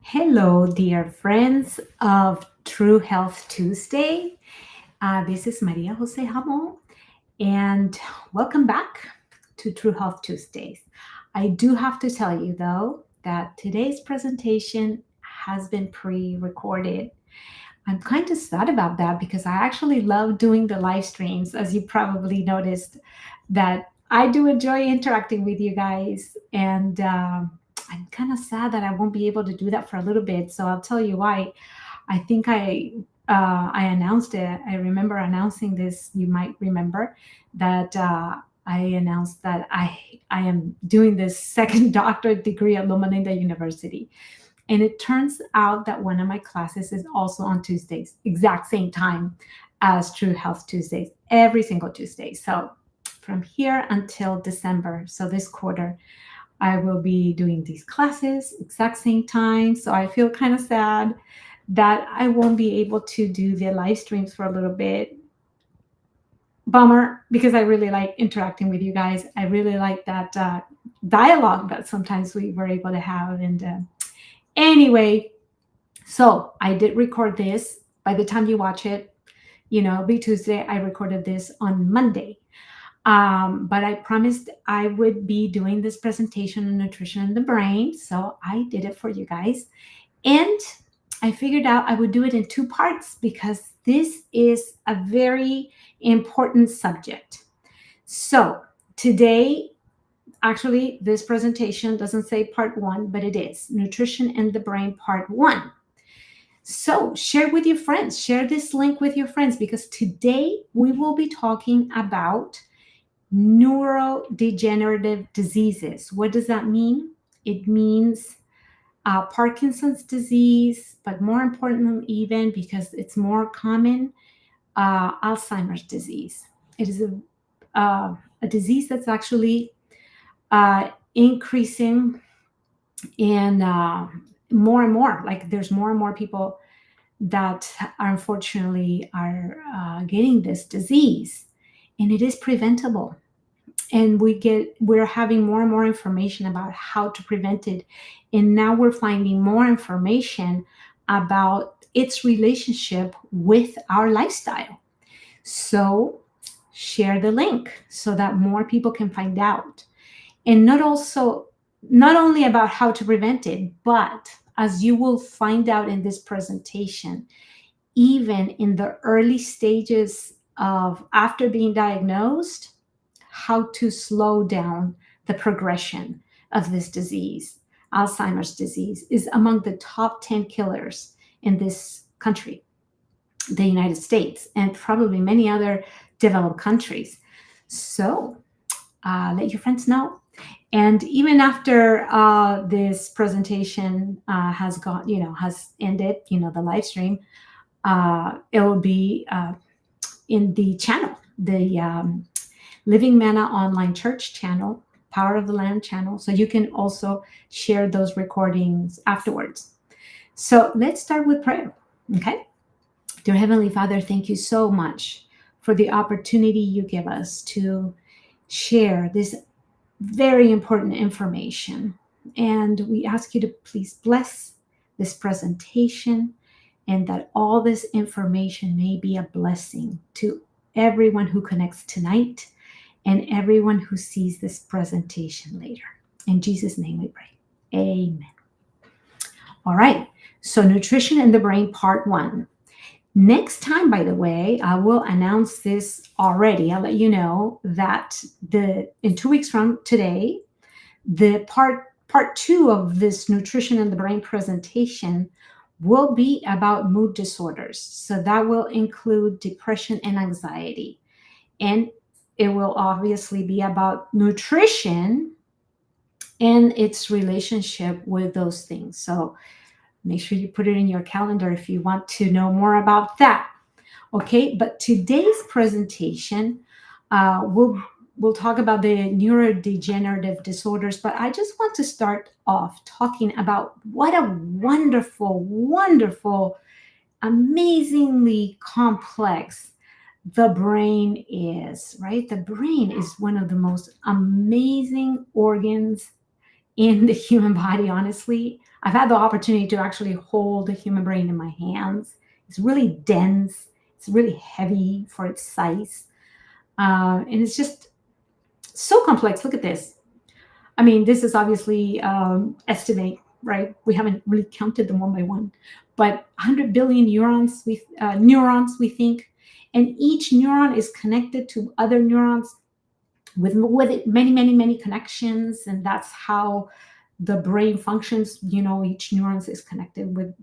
Hello, dear friends of True Health Tuesday. This is Maria Jose Hummel, and welcome back to True Health Tuesdays. I do have to tell you, though, that today's presentation has been pre recorded. I'm kind of sad about that because I actually love doing the live streams, as you probably noticed, that I do enjoy interacting with you guys. And I'm kind of sad that I won't be able to do that for a little bit. So I'll tell you why. I think I announced it. I remember announcing this. You might remember that I announced that I am doing this second doctorate degree at Loma Linda University. And it turns out that one of my classes is also on Tuesdays, exact same time as True Health Tuesdays, every single Tuesday. So from here until December, so this quarter, I will be doing these classes exact same time. So I feel kind of sad that I won't be able to do the live streams for a little bit. Bummer, because I really like interacting with you guys. I really like that dialogue that sometimes we were able to have. And anyway, so I did record this. By the time you watch it, it'll be Tuesday. I recorded this on Monday. But I promised I would be doing this presentation on nutrition in the brain. So I did it for you guys. And I figured out I would do it in two parts because this is a very important subject. So today, actually, this presentation doesn't say part one, but it is nutrition in the brain part one. So share with your friends, share this link with your friends because today we will be talking about neurodegenerative diseases. What does that mean? It means Parkinson's disease, but more importantly, even because it's more common, Alzheimer's disease. It is a disease that's actually increasing in more and more. Like there's more and more people that unfortunately are getting this disease, and it is preventable. And we're having more and more information about how to prevent it, and now we're finding more information about its relationship with our lifestyle. So share the link so that more people can find out, and not only about how to prevent it, but as you will find out in this presentation, even in the early stages of after being diagnosed, how to slow down the progression of this disease. Alzheimer's disease is among the top 10 killers in this country, the United States, and probably many other developed countries. So let your friends know. And even after this presentation has ended, the live stream, it will be in the channel, the Living Manna Online Church channel, Power of the Land channel. So you can also share those recordings afterwards. So let's start with prayer. Okay. Dear Heavenly Father, thank you so much for the opportunity you give us to share this very important information. And we ask you to please bless this presentation and that all this information may be a blessing to everyone who connects tonight and everyone who sees this presentation later. In Jesus' name we pray. Amen. All right. So nutrition in the brain part one. Next time, by the way, I will announce this already. I'll let you know that in 2 weeks from today, the part two of this nutrition in the brain presentation will be about mood disorders. So that will include depression and anxiety. And it will obviously be about nutrition and its relationship with those things. So make sure you put it in your calendar if you want to know more about that. Okay, but today's presentation, we'll talk about the neurodegenerative disorders, but I just want to start off talking about what a wonderful, wonderful, amazingly complex the brain is, right? The brain is one of the most amazing organs in the human body, honestly. I've had the opportunity to actually hold the human brain in my hands. It's really dense, it's really heavy for its size. And it's just so complex. Look at this. I mean, this is obviously estimate, right? We haven't really counted them one by one, but 100 billion neurons we think, and each neuron is connected to other neurons with many connections, and that's how the brain functions. Each neuron is connected with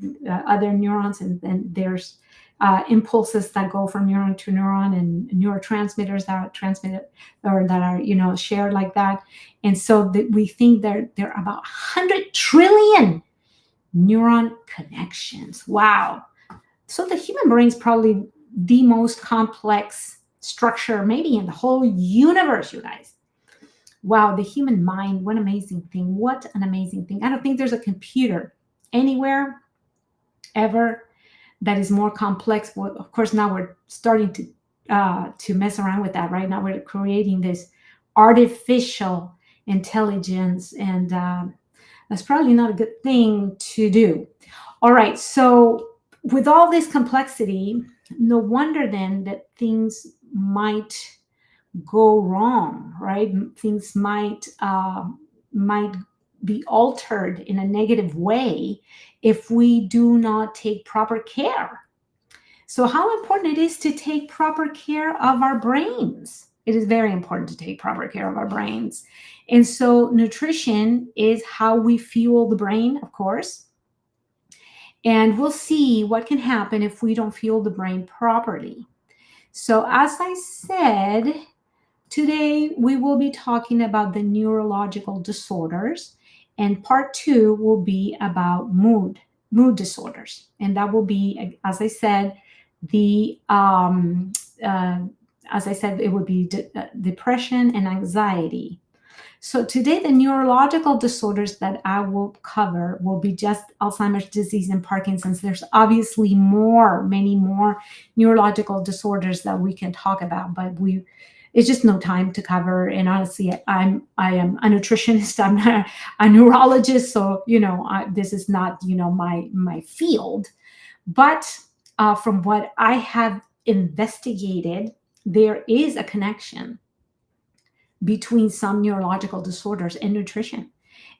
other neurons, and then there's impulses that go from neuron to neuron, and neurotransmitters that are transmitted or that are shared like that. And so we think there are about 100 trillion neuron connections. Wow. So the human brain is probably the most complex structure maybe in the whole universe, you guys. Wow, the human mind, what an amazing thing. What an amazing thing. I don't think there's a computer anywhere ever that is more complex. Well, of course, now we're starting to mess around with that. Right now, we're creating this artificial intelligence, and that's probably not a good thing to do. All right, so with all this complexity, no wonder then that things might go wrong, right? Things might be altered in a negative way if we do not take proper care. So, how important it is to take proper care of our brains. It is very important to take proper care of our brains. And so, nutrition is how we fuel the brain, of course. And we'll see what can happen if we don't fuel the brain properly. So, as I said, today we will be talking about the neurological disorders, and part 2 will be about mood disorders, and that will be, as I said, the it would be depression and anxiety. So today, the neurological disorders that I will cover will be just Alzheimer's disease and Parkinson's. There's obviously many more neurological disorders that we can talk about, but it's just no time to cover. And honestly, I am a nutritionist. I'm not a neurologist, so this is not my field. But from what I have investigated, there is a connection between some neurological disorders and nutrition.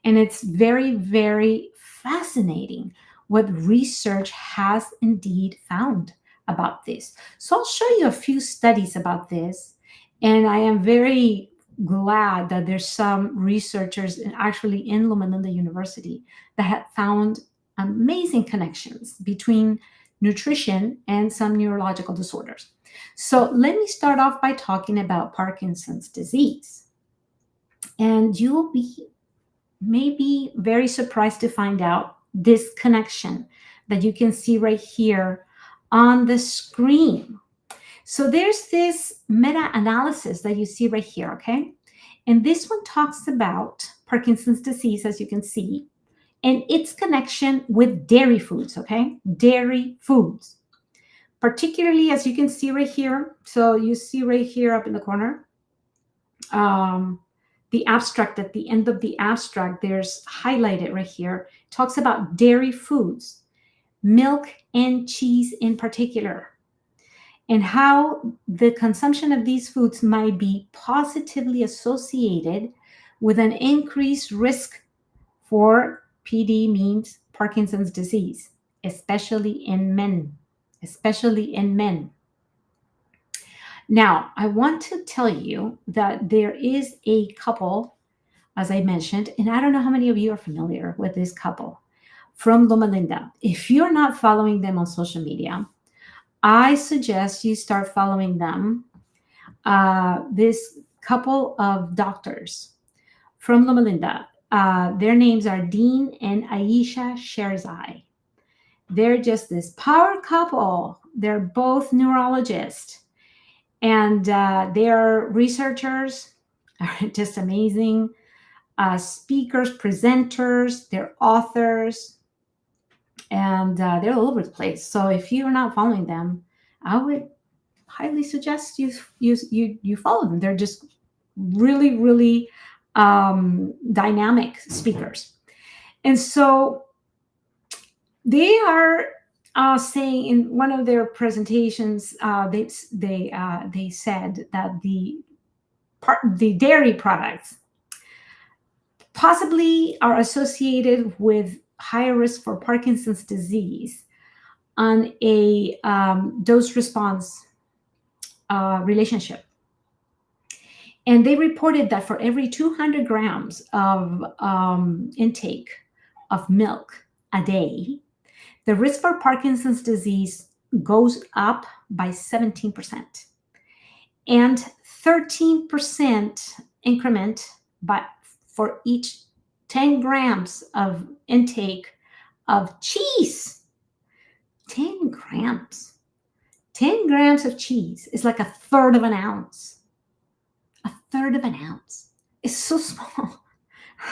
And it's very, very fascinating what research has indeed found about this. So I'll show you a few studies about this. And I am very glad that there's some researchers actually in Loma Linda University that have found amazing connections between nutrition and some neurological disorders. So let me start off by talking about Parkinson's disease. And you'll be maybe very surprised to find out this connection that you can see right here on the screen. So there's this meta-analysis that you see right here, okay? And this one talks about Parkinson's disease, as you can see, and its connection with dairy foods, okay? Dairy foods. Particularly, as you can see right here, so you see right here up in the corner, the abstract, at the end of the abstract, there's highlighted right here, talks about dairy foods, milk and cheese in particular, and how the consumption of these foods might be positively associated with an increased risk for PD, means Parkinson's disease, especially in men. Now, I want to tell you that there is a couple, as I mentioned, and I don't know how many of you are familiar with this couple from Loma Linda. If you're not following them on social media, I suggest you start following them. This couple of doctors from Loma Linda, their names are Dean and Aisha Sherzai. They're just this power couple. They're both neurologists, and they're researchers, are just amazing. Speakers, presenters, they're authors, and they're all over the place. So if you're not following them, I would highly suggest you follow them. They're just really dynamic speakers. And so they are saying in one of their presentations, they said that the dairy products possibly are associated with higher risk for Parkinson's disease on a dose response relationship. And they reported that for every 200 grams of intake of milk a day, the risk for Parkinson's disease goes up by 17%, and 13% increment for each 10 grams of intake of cheese. 10 grams. 10 grams of cheese is like a third of an ounce. A third of an ounce. It's so small,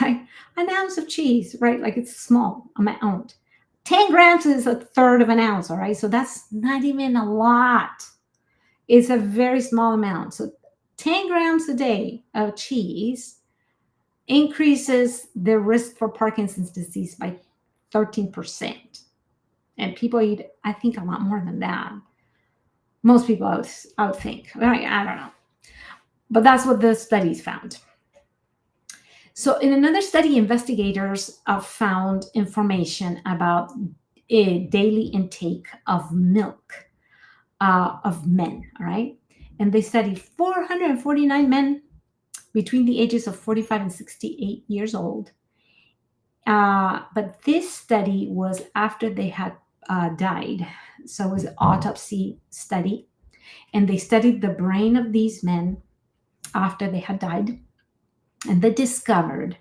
right? An ounce of cheese, right? Like it's small amount. 10 grams is a third of an ounce, all right? So that's not even a lot. It's a very small amount. So 10 grams a day of cheese increases the risk for Parkinson's disease by 13%. And people eat, I think, a lot more than that. Most people, I would think. I don't know. But that's what the studies found. So in another study, investigators found information about a daily intake of milk of men, all right? And they studied 449 men between the ages of 45 and 68 years old. But this study was after they had died. So it was an autopsy study. And they studied the brain of these men after they had died. And they discovered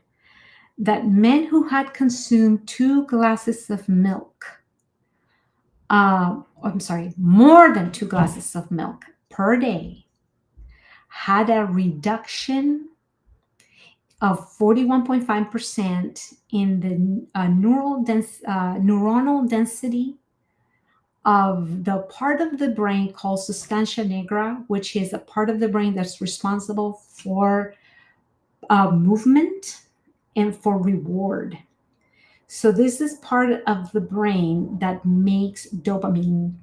that men who had consumed 2 glasses of milk, more than 2 glasses of milk per day, had a reduction of 41.5% in the neuronal density of the part of the brain called substantia nigra, which is a part of the brain that's responsible for movement and for reward. So this is part of the brain that makes dopamine.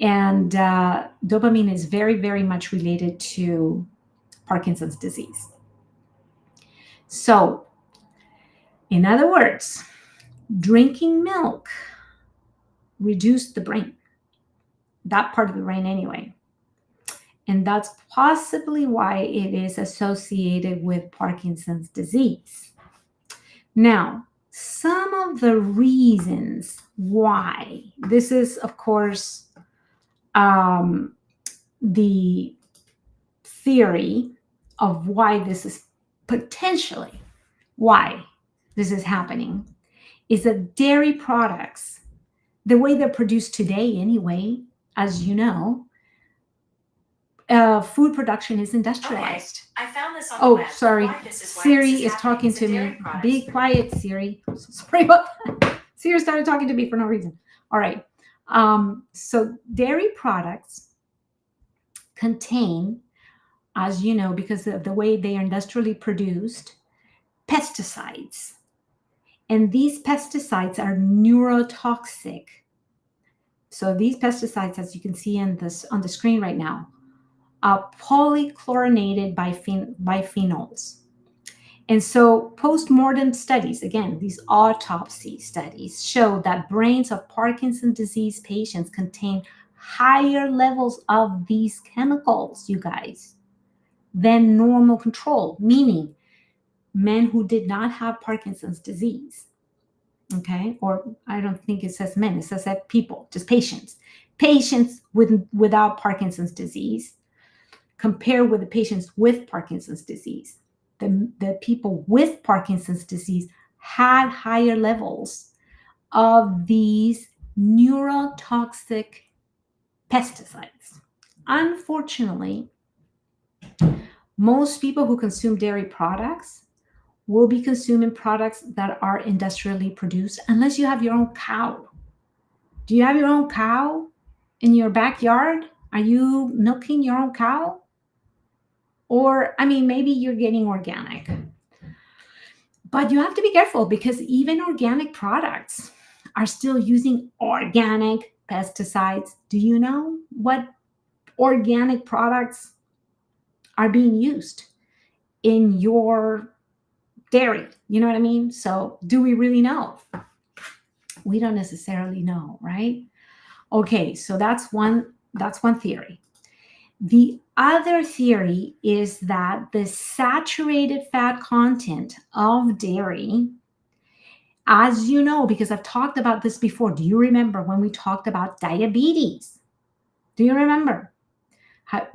And dopamine is very, very much related to Parkinson's disease. So, in other words, drinking milk reduced the brain, that part of the brain anyway. And that's possibly why it is associated with Parkinson's disease. Now, some of the reasons why, this is, of course, the theory of why this is potentially why this is happening, is that dairy products, the way they're produced today anyway, as you know, food production is industrialized. Okay, I found this on the web. Sorry. Siri is talking to me. Be quiet, Siri. Sorry about that. Siri started talking to me for no reason. All right. So dairy products contain, as you know, because of the way they are industrially produced, pesticides. And these pesticides are neurotoxic. So these pesticides, as you can see on the screen right now, are polychlorinated biphenyls. And so post-mortem studies, again, these autopsy studies, show that brains of Parkinson's disease patients contain higher levels of these chemicals, you guys, than normal control, meaning men who did not have Parkinson's disease. Okay, or I don't think it says men, it says that people, just patients. Patients without Parkinson's disease compare with the patients with Parkinson's disease. The people with Parkinson's disease had higher levels of these neurotoxic pesticides. Unfortunately, most people who consume dairy products will be consuming products that are industrially produced unless you have your own cow. Do you have your own cow in your backyard? Are you milking your own cow? Or, I mean, maybe you're getting organic. But you have to be careful because even organic products are still using organic pesticides. Do you know what organic products are being used in your dairy? You know what I mean? So, do we really know? We don't necessarily know, right? Okay, so that's one theory. The other theory is that the saturated fat content of dairy, as you know, because I've talked about this before. Do you remember when we talked about diabetes? Do you remember? How,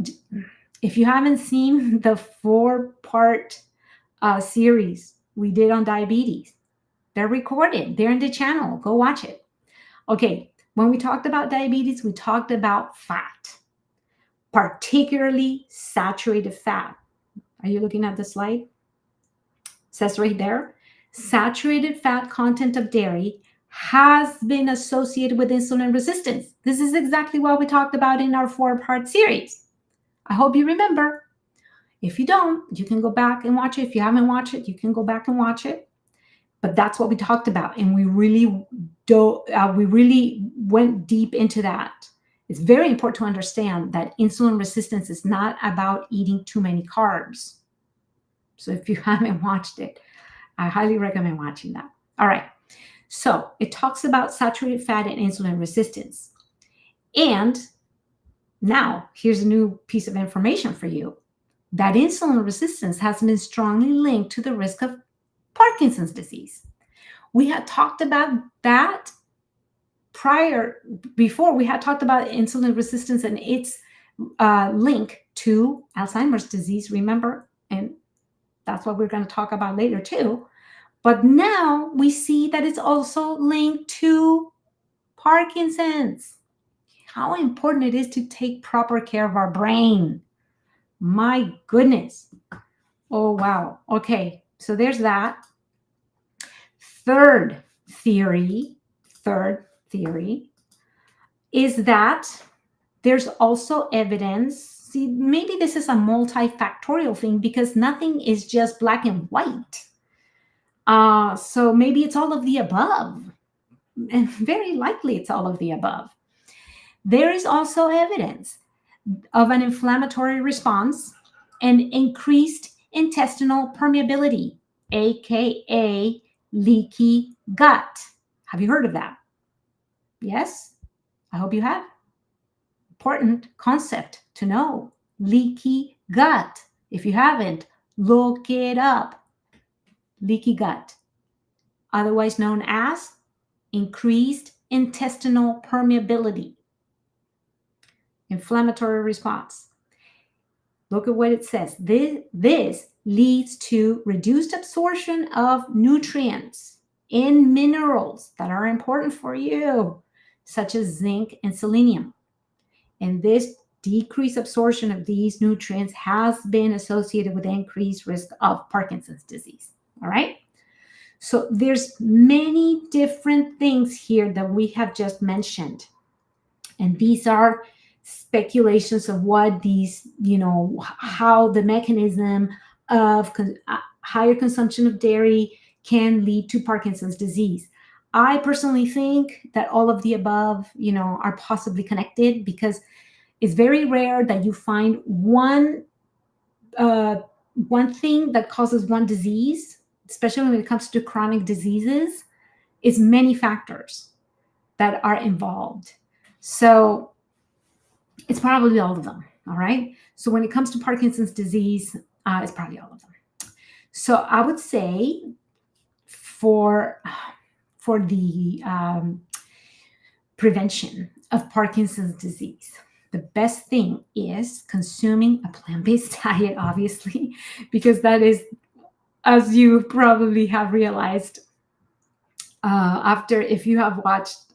if you haven't seen the 4-part series we did on diabetes, they're recorded. They're in the channel. Go watch it. Okay, when we talked about diabetes, we talked about fat, particularly saturated fat. Are you looking at the slide? It says right there, saturated fat content of dairy has been associated with insulin resistance. This is exactly what we talked about in our 4-part series. I hope you remember. If you don't, you can go back and watch it. If you haven't watched it, you can go back and watch it. But that's what we talked about, and we really went deep into that. It's very important to understand that insulin resistance is not about eating too many carbs. So if you haven't watched it, I highly recommend watching that. All right. So it talks about saturated fat and insulin resistance. And now here's a new piece of information for you, that insulin resistance has been strongly linked to the risk of Parkinson's disease. We had talked about that before we had talked about insulin resistance and its link to Alzheimer's disease, remember? And that's what we're going to talk about later too. But now we see that it's also linked to Parkinson's. How important it is to take proper care of our brain. My goodness. Oh, wow. Okay, so there's that. Third theory is that there's also evidence. See, maybe this is a multifactorial thing because nothing is just black and white. So maybe it's all of the above. And very likely it's all of the above. There is also evidence of an inflammatory response and increased intestinal permeability, aka leaky gut. Have you heard of that? Yes? I hope you have. Important concept to know. Leaky gut. If you haven't, look it up. Leaky gut, otherwise known as increased intestinal permeability, inflammatory response. Look at what it says. This leads to reduced absorption of nutrients in minerals that are important for you, such as zinc and selenium. And this decreased absorption of these nutrients has been associated with increased risk of Parkinson's disease. All right. So there's many different things here that we have just mentioned. And these are speculations of what these, how the mechanism of higher consumption of dairy can lead to Parkinson's disease. I personally think that all of the above, are possibly connected because it's very rare that you find one thing that causes one disease, especially when it comes to chronic diseases. It's many factors that are involved. So it's probably all of them. All right. So when it comes to Parkinson's disease, it's probably all of them. So I would say for the prevention of Parkinson's disease, the best thing is consuming a plant-based diet, obviously, because that is, as you probably have realized, if you have watched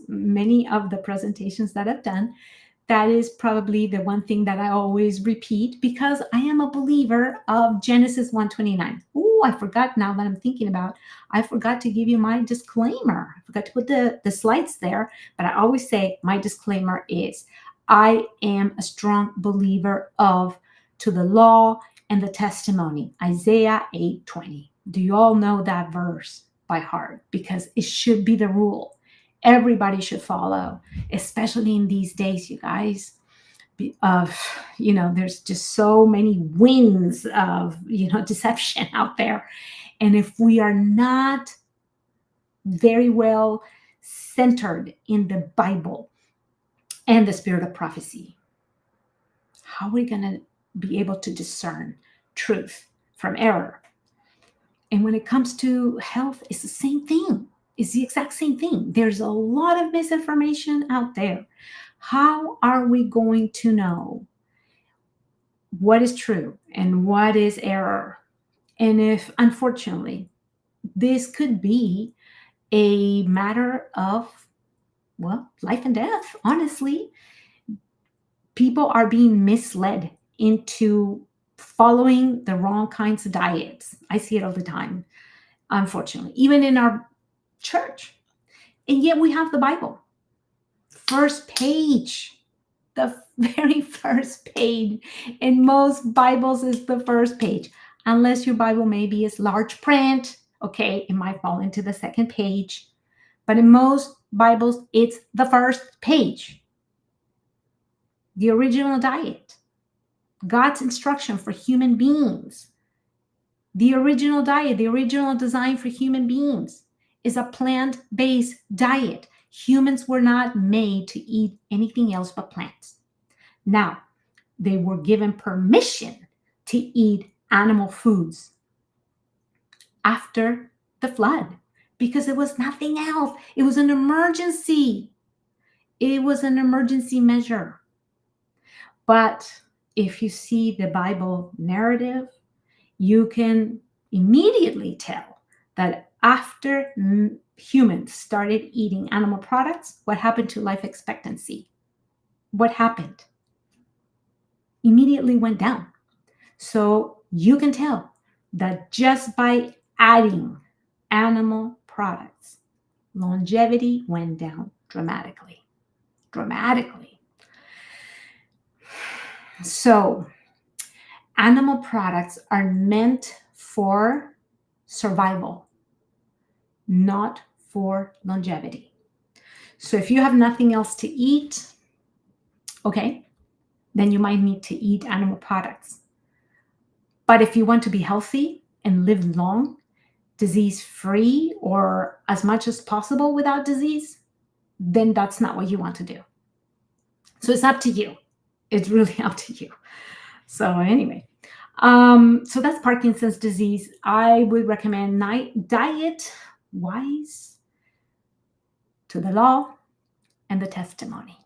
many of the presentations that I've done, that is probably the one thing that I always repeat because I am a believer of Genesis 1:29. Oh, I forgot now that I'm thinking about, I forgot to give you my disclaimer. I forgot to put the slides there, but I always say my disclaimer is I am a strong believer of to the law and the testimony, Isaiah 8:20. Do you all know that verse by heart? Because it should be the rule. Everybody should follow, especially in these days, you guys. Of there's just so many winds of deception out there, and if we are not very well centered in the Bible and the spirit of prophecy, how are we going to be able to discern truth from error? And when it comes to health, it's the same thing. It's the exact same thing. There's a lot of misinformation out there. How are we going to know what is true and what is error? And if, unfortunately, this could be a matter of, well, life and death, honestly. People are being misled into following the wrong kinds of diets. I see it all the time, unfortunately, even in our church. And yet we have the Bible. First page, the very first page. In most Bibles is the first page. Unless your Bible maybe is large print, okay, it might fall into the second page. But in most Bibles, it's the first page. The original diet, God's instruction for human beings. The original diet, the original design for human beings is a plant-based diet. Humans were not made to eat anything else but plants. Now, they were given permission to eat animal foods after the flood because it was nothing else. It was an emergency. It was an emergency measure. But if you see the Bible narrative, you can immediately tell that after humans started eating animal products, what happened to life expectancy? What happened? Immediately went down. So you can tell that just by adding animal products, longevity went down dramatically. Dramatically. So animal products are meant for survival, not for longevity. So if you have nothing else to eat, okay, then you might need to eat animal products. But if you want to be healthy and live long, disease-free, or as much as possible without disease, then that's not what you want to do. So it's up to you. It's really up to you. So anyway, so that's Parkinson's disease. I would recommend diet wise to the law and the testimony.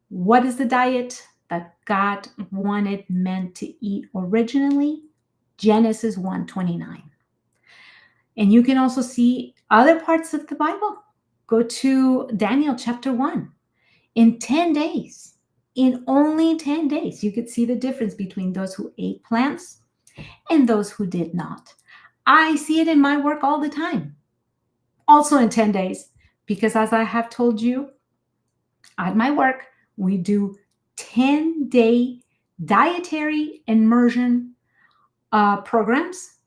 What is the diet that God wanted men to eat originally? Genesis 1:29. And you can also see other parts of the Bible. Go to Daniel chapter 1. In 10 days, in only 10 days, you could see the difference between those who ate plants and those who did not. I see it in my work all the time. Also in 10 days, because as I have told you, at my work, we do 10-day dietary immersion programs,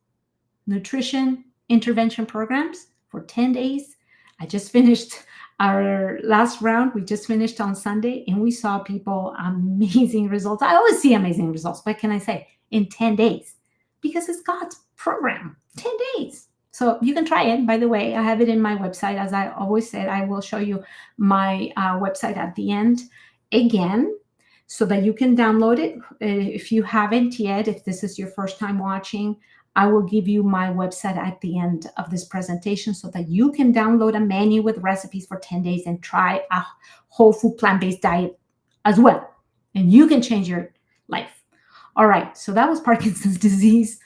nutrition intervention programs for 10 days. I just finished our last round. We just finished on Sunday, and we saw people amazing results. I always see amazing results. What can I say? In 10 days, because it's God's program, 10 days. So you can try it. By the way, I have it in my website. As I always said, I will show you my website at the end again, so that you can download it. If you haven't yet, if this is your first time watching, I will give you my website at the end of this presentation so that you can download a menu with recipes for 10 days and try a whole food plant-based diet as well. And you can change your life. All right, so that was Parkinson's disease.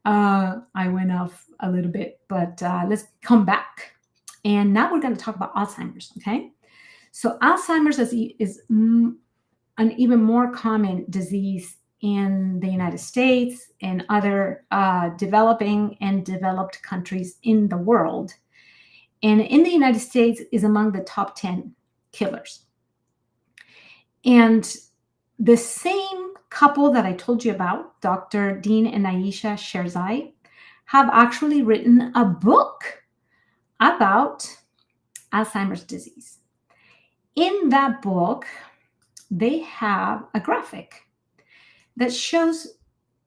I went off a little bit, but let's come back. And now we're going to talk about Alzheimer's, okay? So Alzheimer's is an even more common disease in the United States and other developing and developed countries in the world. And in the United States is among the top 10 killers. And the same couple that I told you about, Dr. Dean and Aisha Sherzai, have actually written a book about Alzheimer's disease. In that book, they have a graphic that shows,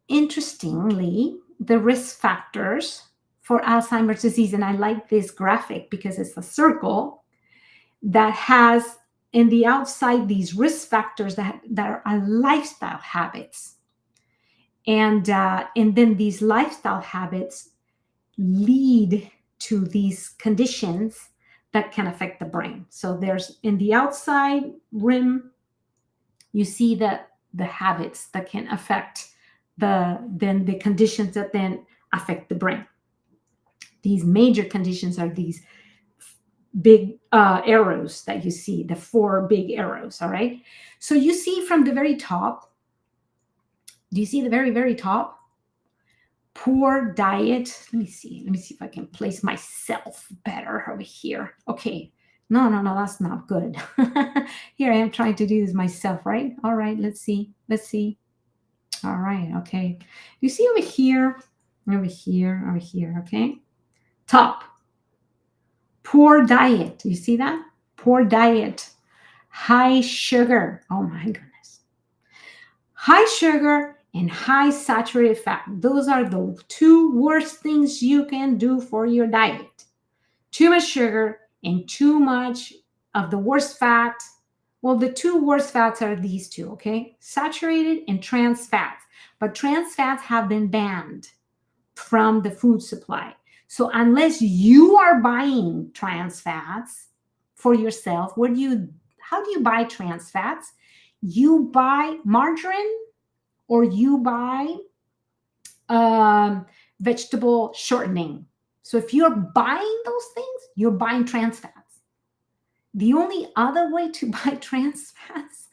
interestingly, the risk factors for Alzheimer's disease. And I like this graphic because it's a circle that has in the outside these risk factors that are lifestyle habits. And then these lifestyle habits lead to these conditions that can affect the brain. So there's in the outside rim, you see that the habits that can affect the conditions that then affect the brain. These major conditions are these big arrows that you see, the 4 big arrows. All right. So you see from the very top, do you see the very, very top? Poor diet. Let me see if I can place myself better over here. Okay. No, that's not good. Here I am trying to do this myself, right? All right, let's see. All right, okay. You see over here, okay? Top. Poor diet. You see that? Poor diet. High sugar. Oh my goodness. High sugar and high saturated fat. Those are the 2 worst things you can do for your diet. Too much sugar and too much of the worst fat. Well, the 2 worst fats are these 2, okay? Saturated and trans fats. But trans fats have been banned from the food supply. So unless you are buying trans fats for yourself, how do you buy trans fats? You buy margarine or you buy vegetable shortening. So if you're buying those things, you're buying trans fats. The only other way to buy trans fats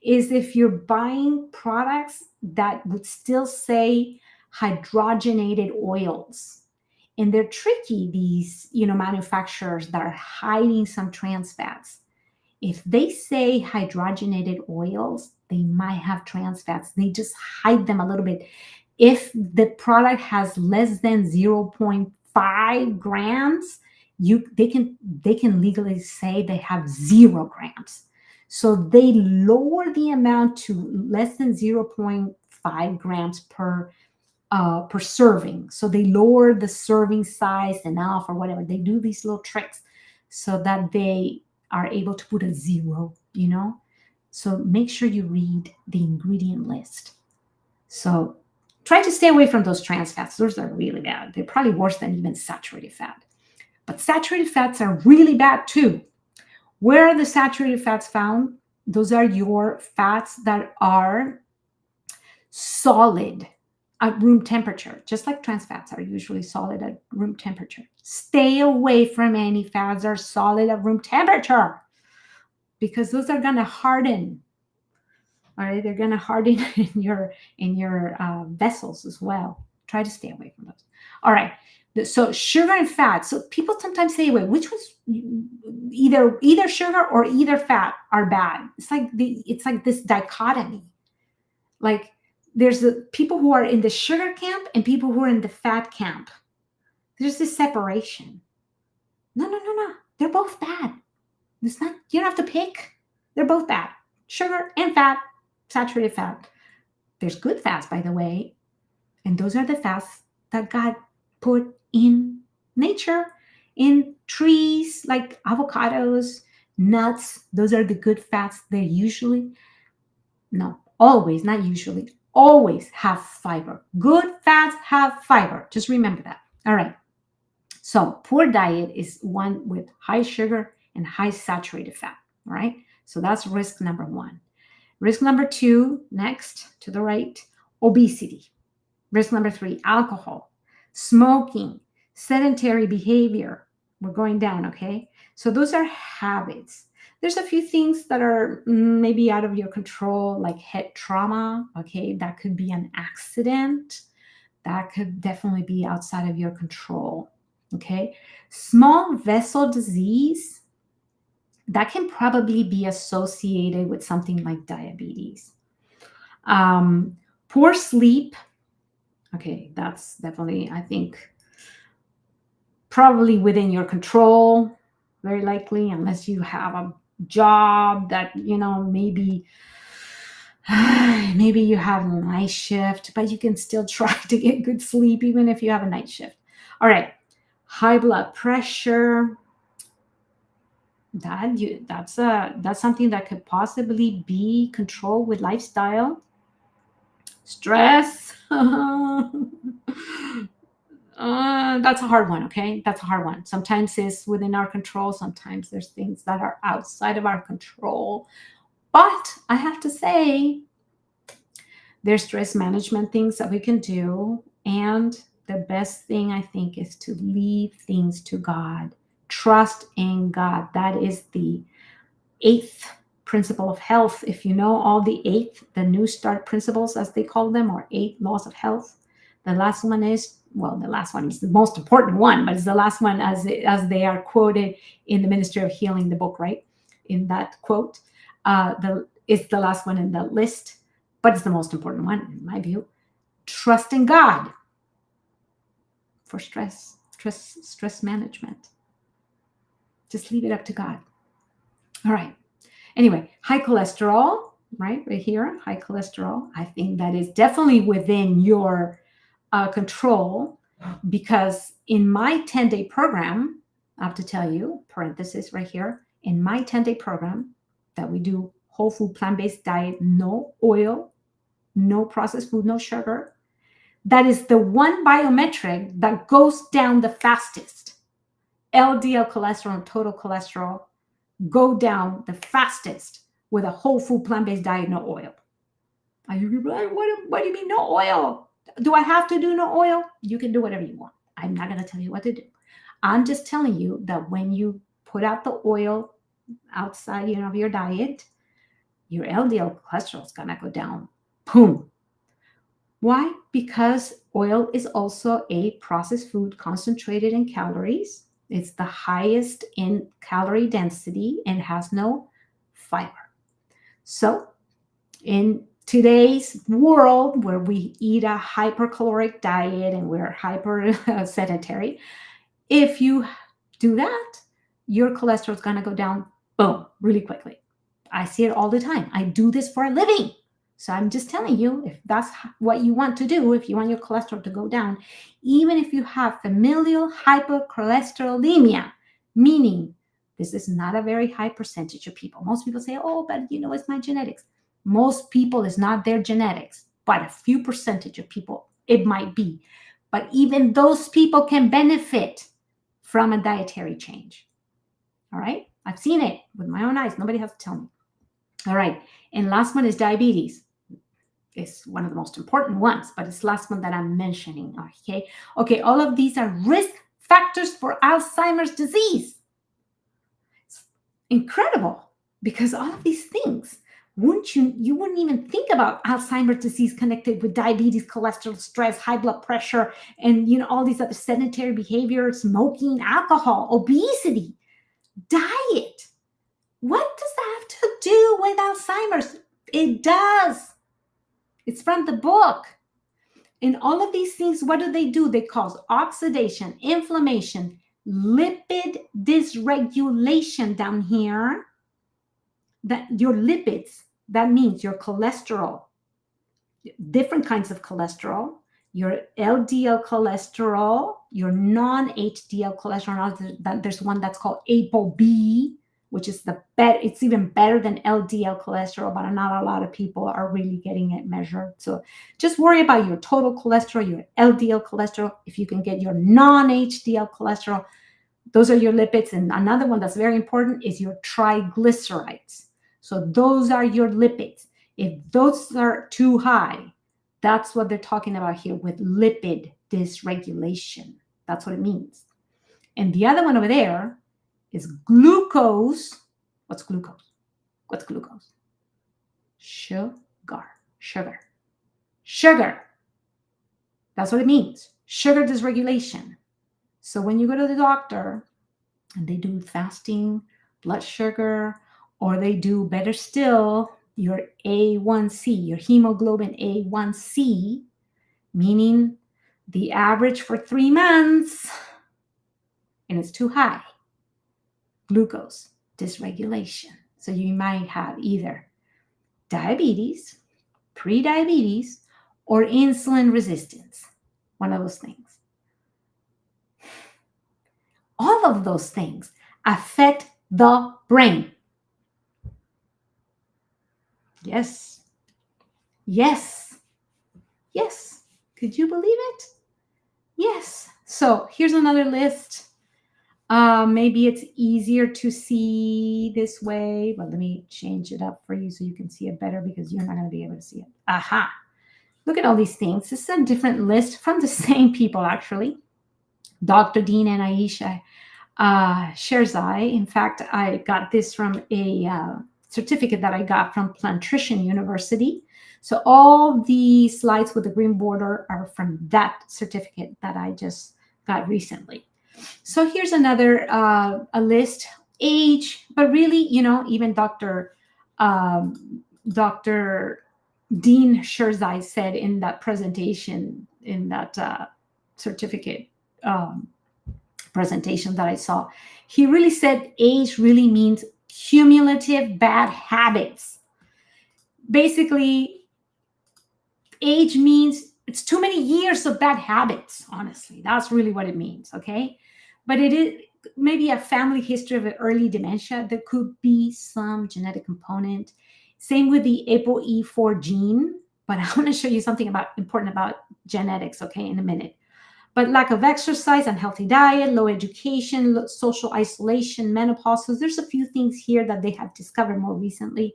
is if you're buying products that would still say hydrogenated oils. And they're tricky, these manufacturers that are hiding some trans fats. If they say hydrogenated oils, they might have trans fats. They just hide them a little bit. If the product has less than 0.5 grams, they can legally say they have 0 grams. So they lower the amount to less than 0.5 grams per serving. So they lower the serving size enough or whatever. They do these little tricks so that they are able to put a 0, So make sure you read the ingredient list. So try to stay away from those trans fats. Those are really bad. They're probably worse than even saturated fat. But saturated fats are really bad too. Where are the saturated fats found? Those are your fats that are solid at room temperature, just like trans fats are usually solid at room temperature. Stay away from any fats that are solid at room temperature because those are going to harden. All right, they're going to harden in your vessels as well. Try to stay away from those. All right. So sugar and fat. So people sometimes say, wait, which was either sugar or either fat are bad. It's like this dichotomy. Like there's the people who are in the sugar camp and people who are in the fat camp. There's this separation. No. They're both bad. It's not, you don't have to pick. They're both bad. Sugar and fat, saturated fat. There's good fats, by the way. And those are the fats that God put in nature, in trees like avocados, nuts. Those are the good fats. They always, not usually, always have fiber. Good fats have fiber. Just remember that. All right. So poor diet is one with high sugar and high saturated fat. All right. So that's risk number 1. Risk number 2, next to the right, obesity. Risk number 3, alcohol, smoking, sedentary behavior. We're going down, okay? So those are habits. There's a few things that are maybe out of your control, like head trauma, okay? That could be an accident. That could definitely be outside of your control, okay? Small vessel disease, that can probably be associated with something like diabetes. Poor sleep. Okay, that's definitely, I think, probably within your control, very likely, unless you have a job that, maybe maybe you have a night shift, but you can still try to get good sleep even if you have a night shift. All right. High blood pressure. That's something that could possibly be controlled with lifestyle. Stress. That's a hard one, okay? That's a hard one. Sometimes it's within our control. Sometimes there's things that are outside of our control. But I have to say, there's stress management things that we can do. And the best thing, I think, is to leave things to God. Trust in God. That is the eighth principle of health. If you know all the New Start principles, as they call them, or 8 laws of health, the last one is, well, the last one is the most important one, but it's the last one as they are quoted in the Ministry of Healing, the book, right? In that quote, it's the last one in the list, but it's the most important one in my view. Trust in God for stress management. Just leave it up to God. All right. Anyway, high cholesterol, right here, high cholesterol. I think that is definitely within your control, because in my 10-day program, I have to tell you, parenthesis right here, in my 10-day program that we do whole food, plant-based diet, no oil, no processed food, no sugar, that is the one biometric that goes down the fastest. LDL cholesterol and total cholesterol go down the fastest with a whole food, plant-based diet, no oil. Are you like, what do you mean no oil? Do I have to do no oil? You can do whatever you want. I'm not going to tell you what to do. I'm just telling you that when you put out the oil outside, of your diet, your LDL cholesterol is going to go down. Boom. Why? Because oil is also a processed food concentrated in calories. It's the highest in calorie density and has no fiber. So in today's world where we eat a hypercaloric diet and we're hyper sedentary, if you do that, your cholesterol is going to go down, boom, really quickly. I see it all the time. I do this for a living. So I'm just telling you, if that's what you want to do, if you want your cholesterol to go down, even if you have familial hypercholesterolemia, meaning this is not a very high percentage of people. Most people say, oh, but it's my genetics. Most people, it's not their genetics, but a few percentage of people, it might be. But even those people can benefit from a dietary change. All right? I've seen it with my own eyes. Nobody has to tell me. All right. And last one is diabetes. It's one of the most important ones, but it's the last one that I'm mentioning. Okay. Okay. All of these are risk factors for Alzheimer's disease. It's incredible, because all of these things, you wouldn't even think about Alzheimer's disease connected with diabetes, cholesterol, stress, high blood pressure, and all these other sedentary behaviors, smoking, alcohol, obesity, diet. What does that have to do with Alzheimer's? It does. It's from the book. And all of these things, what do? They cause oxidation, inflammation, lipid dysregulation down here. That your lipids, that means your cholesterol, different kinds of cholesterol, your LDL cholesterol, your non-HDL cholesterol. There's one that's called ApoB, which is it's even better than LDL cholesterol, but not a lot of people are really getting it measured. So just worry about your total cholesterol, your LDL cholesterol. If you can get your non-HDL cholesterol, those are your lipids. And another one that's very important is your triglycerides. So those are your lipids. If those are too high, that's what they're talking about here with lipid dysregulation. That's what it means. And the other one over there is glucose. What's glucose? What's glucose? Sugar. That's what it means. Sugar dysregulation. So when you go to the doctor and they do fasting, blood sugar, or they do, better still, your A1C, your hemoglobin A1C, meaning the average for 3 months, and it's too high, glucose dysregulation. So you might have either diabetes, prediabetes, or insulin resistance. One of those things. All of those things affect the brain. Yes. Yes. Yes. Could you believe it? Yes. So here's another list. Maybe it's easier to see this way, but let me change it up for you so you can see it better because you're not going to be able to see it. Aha. Look at all these things. This is a different list from the same people, actually. Dr. Dean and Aisha Sherzai. In fact, I got this from a certificate that I got from Plantrician University. So all the slides with the green border are from that certificate that I just got recently. So here's another a list, age, but really, even Dr. Dean Sherzai said in that presentation, in that certificate presentation that I saw, he really said age really means cumulative bad habits. Basically, age means it's too many years of bad habits, honestly. That's really what it means, okay? But it is maybe a family history of early dementia. There could be some genetic component. Same with the ApoE4 gene, but I want to show you something important about genetics, okay, in a minute. But lack of exercise, unhealthy diet, low education, social isolation, menopause. So there's a few things here that they have discovered more recently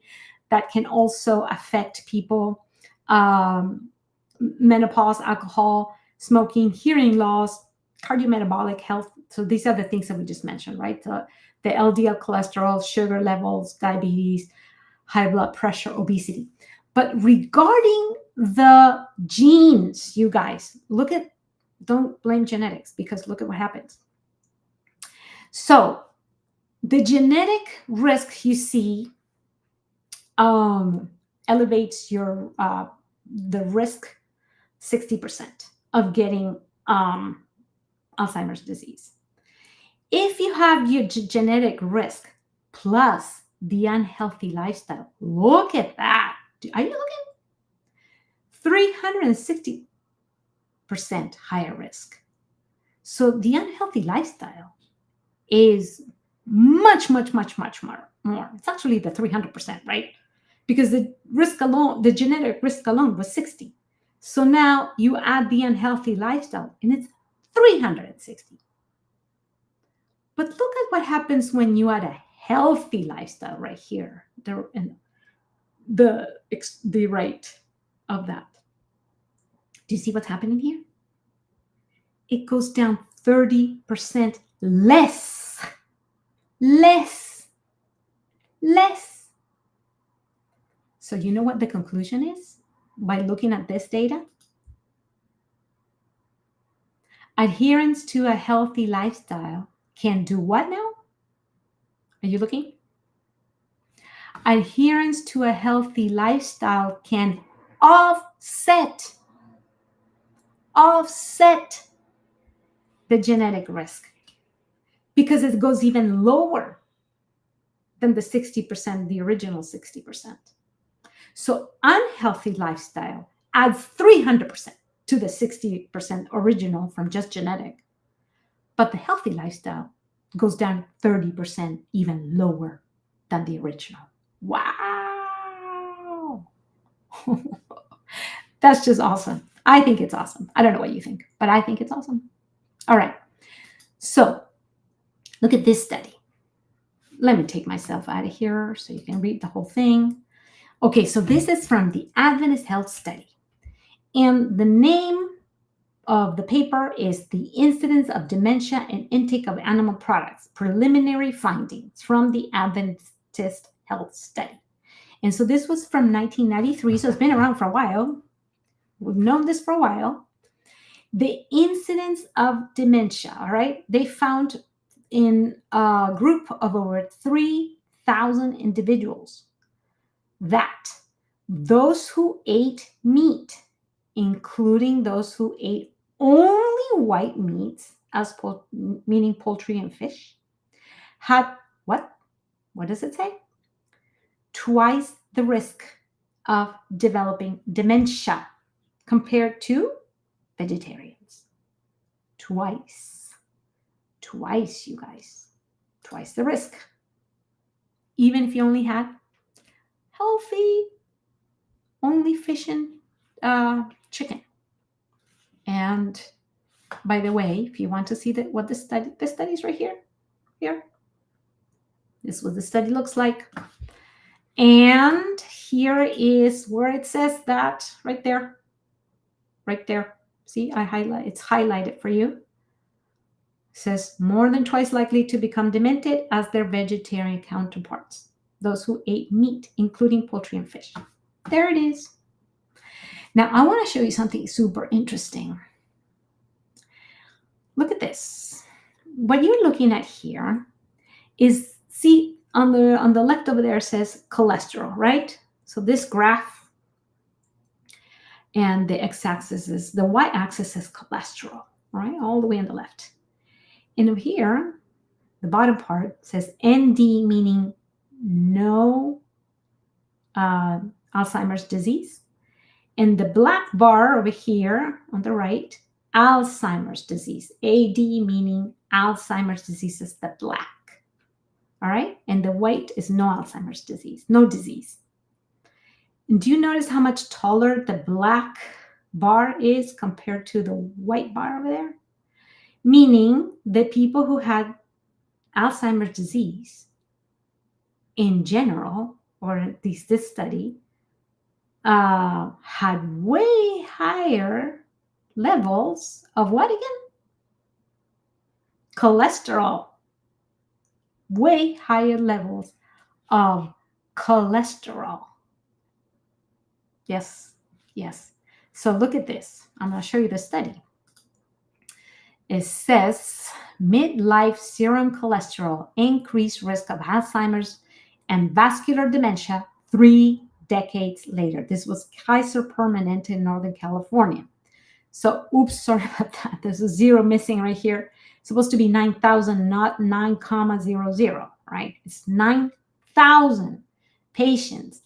that can also affect people. Menopause, alcohol, smoking, hearing loss, cardiometabolic health. So these are the things that we just mentioned, right? The LDL cholesterol, sugar levels, diabetes, high blood pressure, obesity. But regarding the genes, you guys, don't blame genetics because look at what happens. So the genetic risk you see elevates your the risk 60% of getting Alzheimer's disease. If you have your genetic risk plus the unhealthy lifestyle, look at that. Are you looking? 360% higher risk. So the unhealthy lifestyle is much, much, much, much more. It's actually the 300%, right? Because the risk alone, the genetic risk alone was 60. So now you add the unhealthy lifestyle and it's 360. But look at what happens when you add a healthy lifestyle right here, the rate of that. Do you see what's happening here? It goes down 30% less. So you know what the conclusion is by looking at this data? Adherence to a healthy lifestyle can do what now? Are you looking? Adherence to a healthy lifestyle can offset the genetic risk because it goes even lower than the 60%, the original 60%. So unhealthy lifestyle adds 300% to the 60% original from just genetic. But the healthy lifestyle goes down 30% even lower than the original. Wow. That's just awesome. I think it's awesome. I don't know what you think, but I think it's awesome. All right. So look at this study. Let me take myself out of here so you can read the whole thing. Okay, so this is from the Adventist Health Study. And the name of the paper is The Incidence of Dementia and Intake of Animal Products, Preliminary Findings from the Adventist Health Study. And so this was from 1993, so it's been around for a while. We've known this for a while. The incidence of dementia, all right, they found in a group of over 3,000 individuals that those who ate meat, including those who ate only white meats, as meaning poultry and fish, had what? What does it say? Twice the risk of developing dementia compared to vegetarians. Twice. Twice, you guys. Twice the risk. Even if you only had healthy, only fish and chicken. And by the way, if you want to see what the study's right here. This is what the study looks like. And here is where it says that right there. Right there. See, it's highlighted for you. It says more than twice likely to become demented as their vegetarian counterparts, those who ate meat, including poultry and fish. There it is. Now, I want to show you something super interesting. Look at this. What you're looking at here is, see, on the left over there says cholesterol, right? So this graph, and the x-axis is, the y-axis is cholesterol, right? All the way on the left. And over here, the bottom part says ND, meaning no Alzheimer's disease. And the black bar over here on the right, Alzheimer's disease. AD, meaning Alzheimer's disease, is the black. All right? And the white is no Alzheimer's disease, no disease. And do you notice how much taller the black bar is compared to the white bar over there? Meaning the people who had Alzheimer's disease in general, or at least this study, had way higher levels of what again? Cholesterol. Way higher levels of cholesterol. Yes, yes. So look at this. I'm going to show you the study. It says midlife serum cholesterol increased risk of Alzheimer's and vascular dementia 3 decades later. This was Kaiser Permanente in Northern California. So, oops, sorry about that. There's a zero missing right here. It's supposed to be 9,000, not 9,00, right? It's 9,000 patients,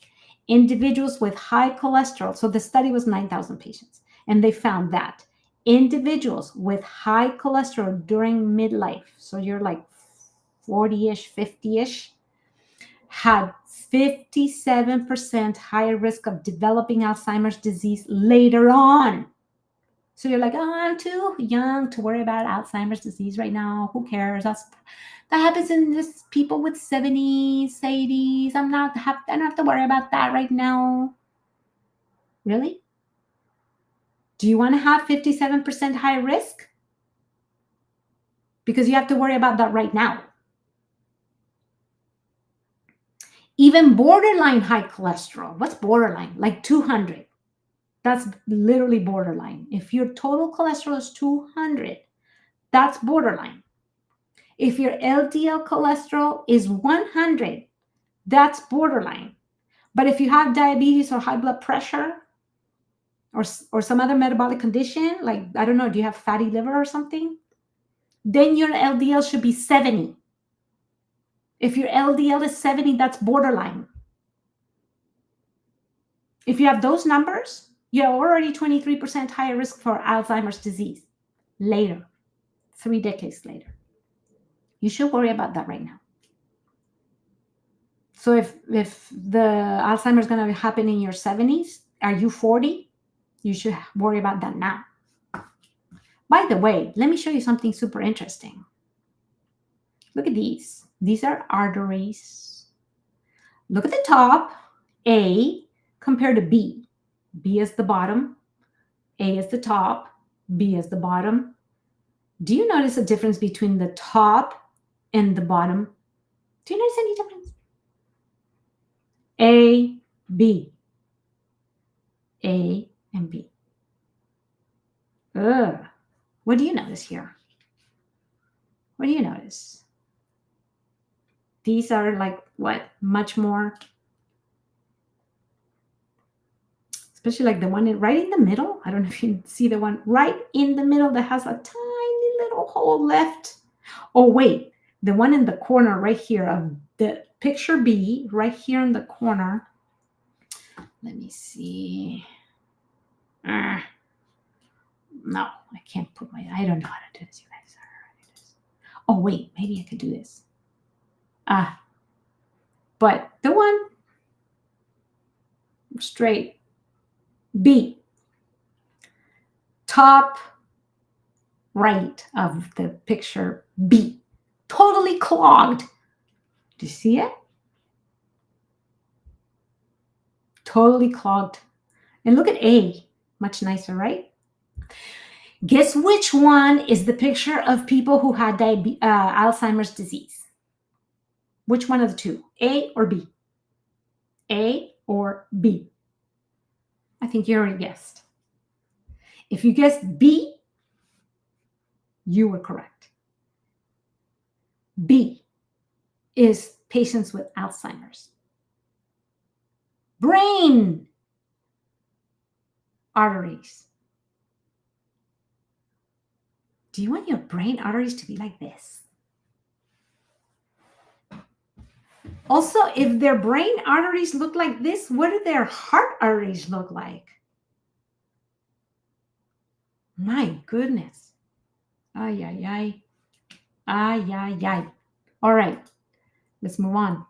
individuals with high cholesterol. So the study was 9,000 patients, and they found that individuals with high cholesterol during midlife, so you're like 40-ish, 50-ish, had 57% higher risk of developing Alzheimer's disease later on. So you're like, oh, I'm too young to worry about Alzheimer's disease right now. Who cares? That happens in just people with 70s, 80s. I don't have to worry about that right now. Really? Do you want to have 57% high risk? Because you have to worry about that right now. Even borderline high cholesterol. What's borderline? Like 200. That's literally borderline. If your total cholesterol is 200, that's borderline. If your LDL cholesterol is 100, that's borderline. But if you have diabetes or high blood pressure or some other metabolic condition, like, I don't know, do you have fatty liver or something? Then your LDL should be 70. If your LDL is 70, that's borderline. If you have those numbers, you're already 23% higher risk for Alzheimer's disease later, 3 decades later. You should worry about that right now. So if the Alzheimer's is going to happen in your 70s, are you 40? You should worry about that now. By the way, let me show you something super interesting. Look at these. These are arteries. Look at the top, A compared to B. B is the bottom, A is the top, B is the bottom. Do you notice a difference between the top and the bottom? Do you notice any difference? A, B. A and B. Ugh. What do you notice here? What do you notice? These are like what? Much more, especially like the one right in the middle. I don't know if you see the one right in the middle that has a tiny little hole left. Oh, wait, the one in the corner right here of the picture B, right here in the corner. Let me see. No, I can't put I don't know how to do this, you guys. Oh, wait, maybe I could do this. But the one straight B, top right of the picture B, totally clogged. Do you see it? Totally clogged. And look at A, much nicer, right? Guess which one is the picture of people who had Alzheimer's disease? Which one of the two, A or B? A or B? I think you already guessed. If you guessed B, you were correct. B is patients with Alzheimer's. Brain arteries. Do you want your brain arteries to be like this? Also, if their brain arteries look like this, what do their heart arteries look like? My goodness. Ay, ay, ay. Ay, ay, ay. All right, let's move on.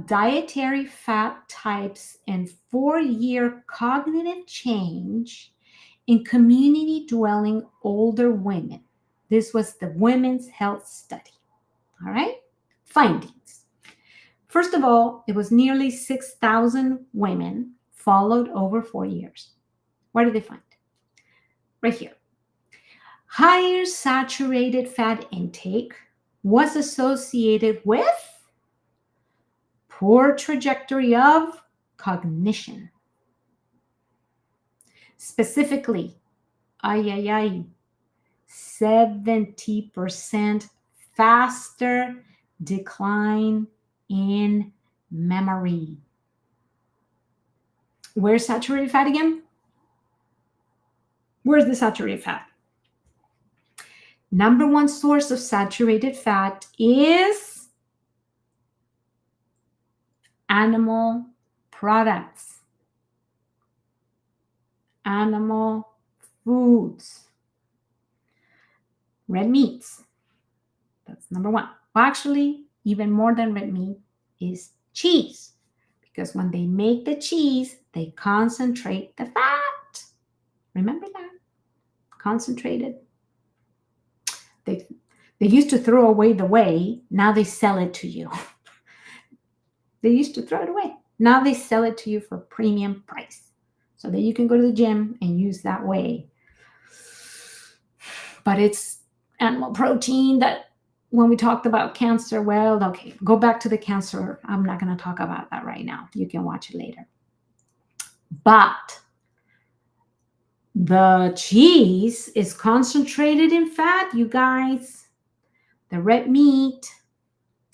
Dietary fat types and 4-year cognitive change in community dwelling older women. This was the Women's Health Study. All right, findings. First of all, it was nearly 6,000 women followed over 4 years. What did they find? Right here. Higher saturated fat intake was associated with poor trajectory of cognition. Specifically, 70% faster decline in memory. Where's saturated fat again? Where's the saturated fat? Number one source of saturated fat is animal products, animal foods, red meats. That's number one. Well, actually, even more than red meat is cheese, because when they make the cheese, they concentrate the fat. Remember that? Concentrated. They used to throw away the whey. Now they sell it to you. They used to throw it away. Now they sell it to you for premium price, so that you can go to the gym and use that whey. But it's animal protein that, when we talked about cancer, well, okay, go back to the cancer. I'm not going to talk about that right now. You can watch it later. But the cheese is concentrated in fat, you guys. The red meat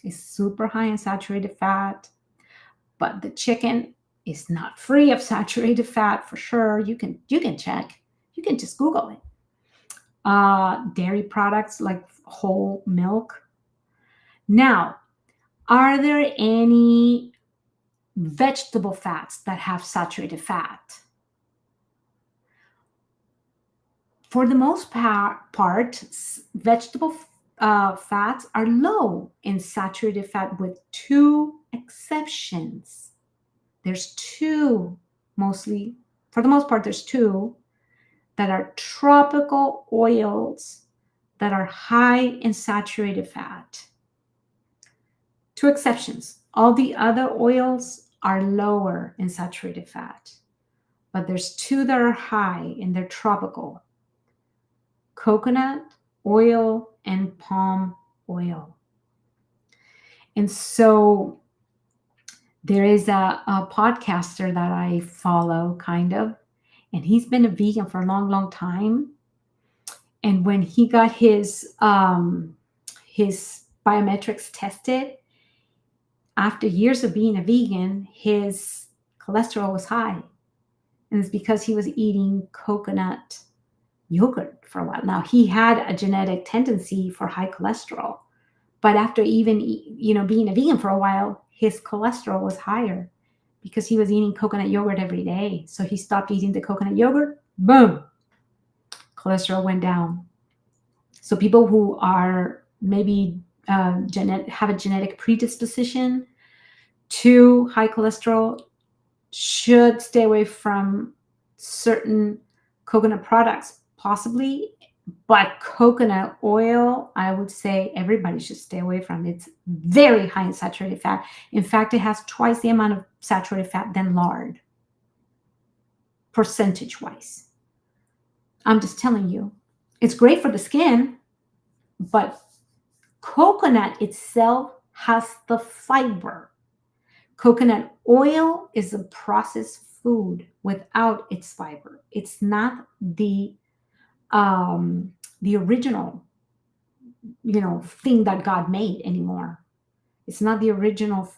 is super high in saturated fat, but the chicken is not free of saturated fat for sure. You can check. You can just Google it. Dairy products like whole milk. Now, are there any vegetable fats that have saturated fat? For the most part, vegetable fats are low in saturated fat, with 2 exceptions. There's 2, mostly, for the most part, there's 2 that are tropical oils that are high in saturated fat. 2 exceptions. All the other oils are lower in saturated fat, but there's 2 that are high, and they're tropical: coconut oil and palm oil. And so there is a podcaster that I follow, kind of, and he's been a vegan for a long, long time. And when he got his biometrics tested, after years of being a vegan, cholesterol was high. And it's because he was eating coconut yogurt for a while. Now, he had a genetic tendency for high cholesterol, but after even being a vegan for a while, his cholesterol was higher because he was eating coconut yogurt every day. So he stopped eating the coconut yogurt. Boom, cholesterol went down. So people who are maybe have a genetic predisposition to high cholesterol should stay away from certain coconut products, possibly. But coconut oil, I would say everybody should stay away from. It's very high in saturated fat. In fact, it has twice the amount of saturated fat than lard, percentage-wise. I'm just telling you. It's great for the skin, but coconut itself has the fiber. Coconut oil is a processed food without its fiber. It's not the original, thing that God made anymore. It's not the original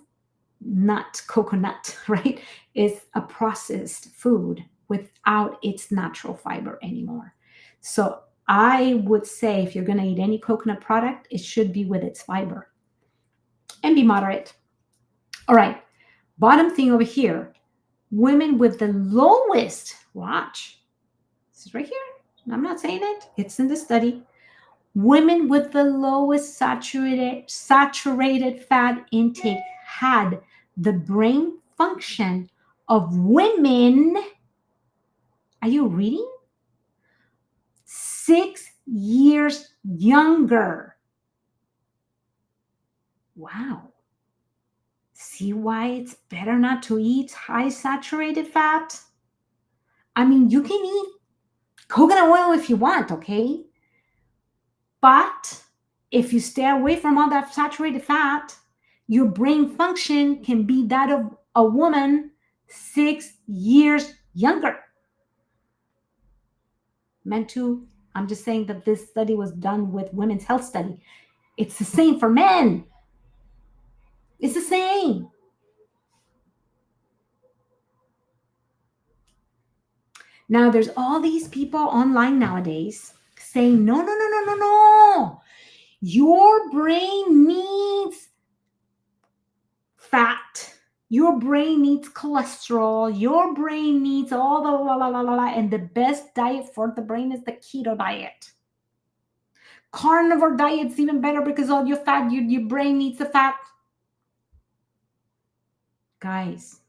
nut, coconut, right? It's a processed food without its natural fiber anymore. So I would say if you're going to eat any coconut product, it should be with its fiber and be moderate. All right. Bottom thing over here, women with the lowest, watch, this is right here. I'm not saying it. It's in the study. Women with the lowest saturated fat intake had the brain function of women. Are you reading? 6 years younger. Wow. See why it's better not to eat high saturated fat? I mean, you can eat coconut oil if you want, okay? But if you stay away from all that saturated fat, your brain function can be that of a woman 6 years younger. I'm just saying that this study was done with Women's Health Study. It's the same for men. It's the same. Now, there's all these people online nowadays saying, no, no, no, no, no, no. Your brain needs fat. Your brain needs cholesterol. Your brain needs all the la la la la la. And the best diet for the brain is the keto diet. Carnivore diet's even better because all your fat, your brain needs the fat. Guys,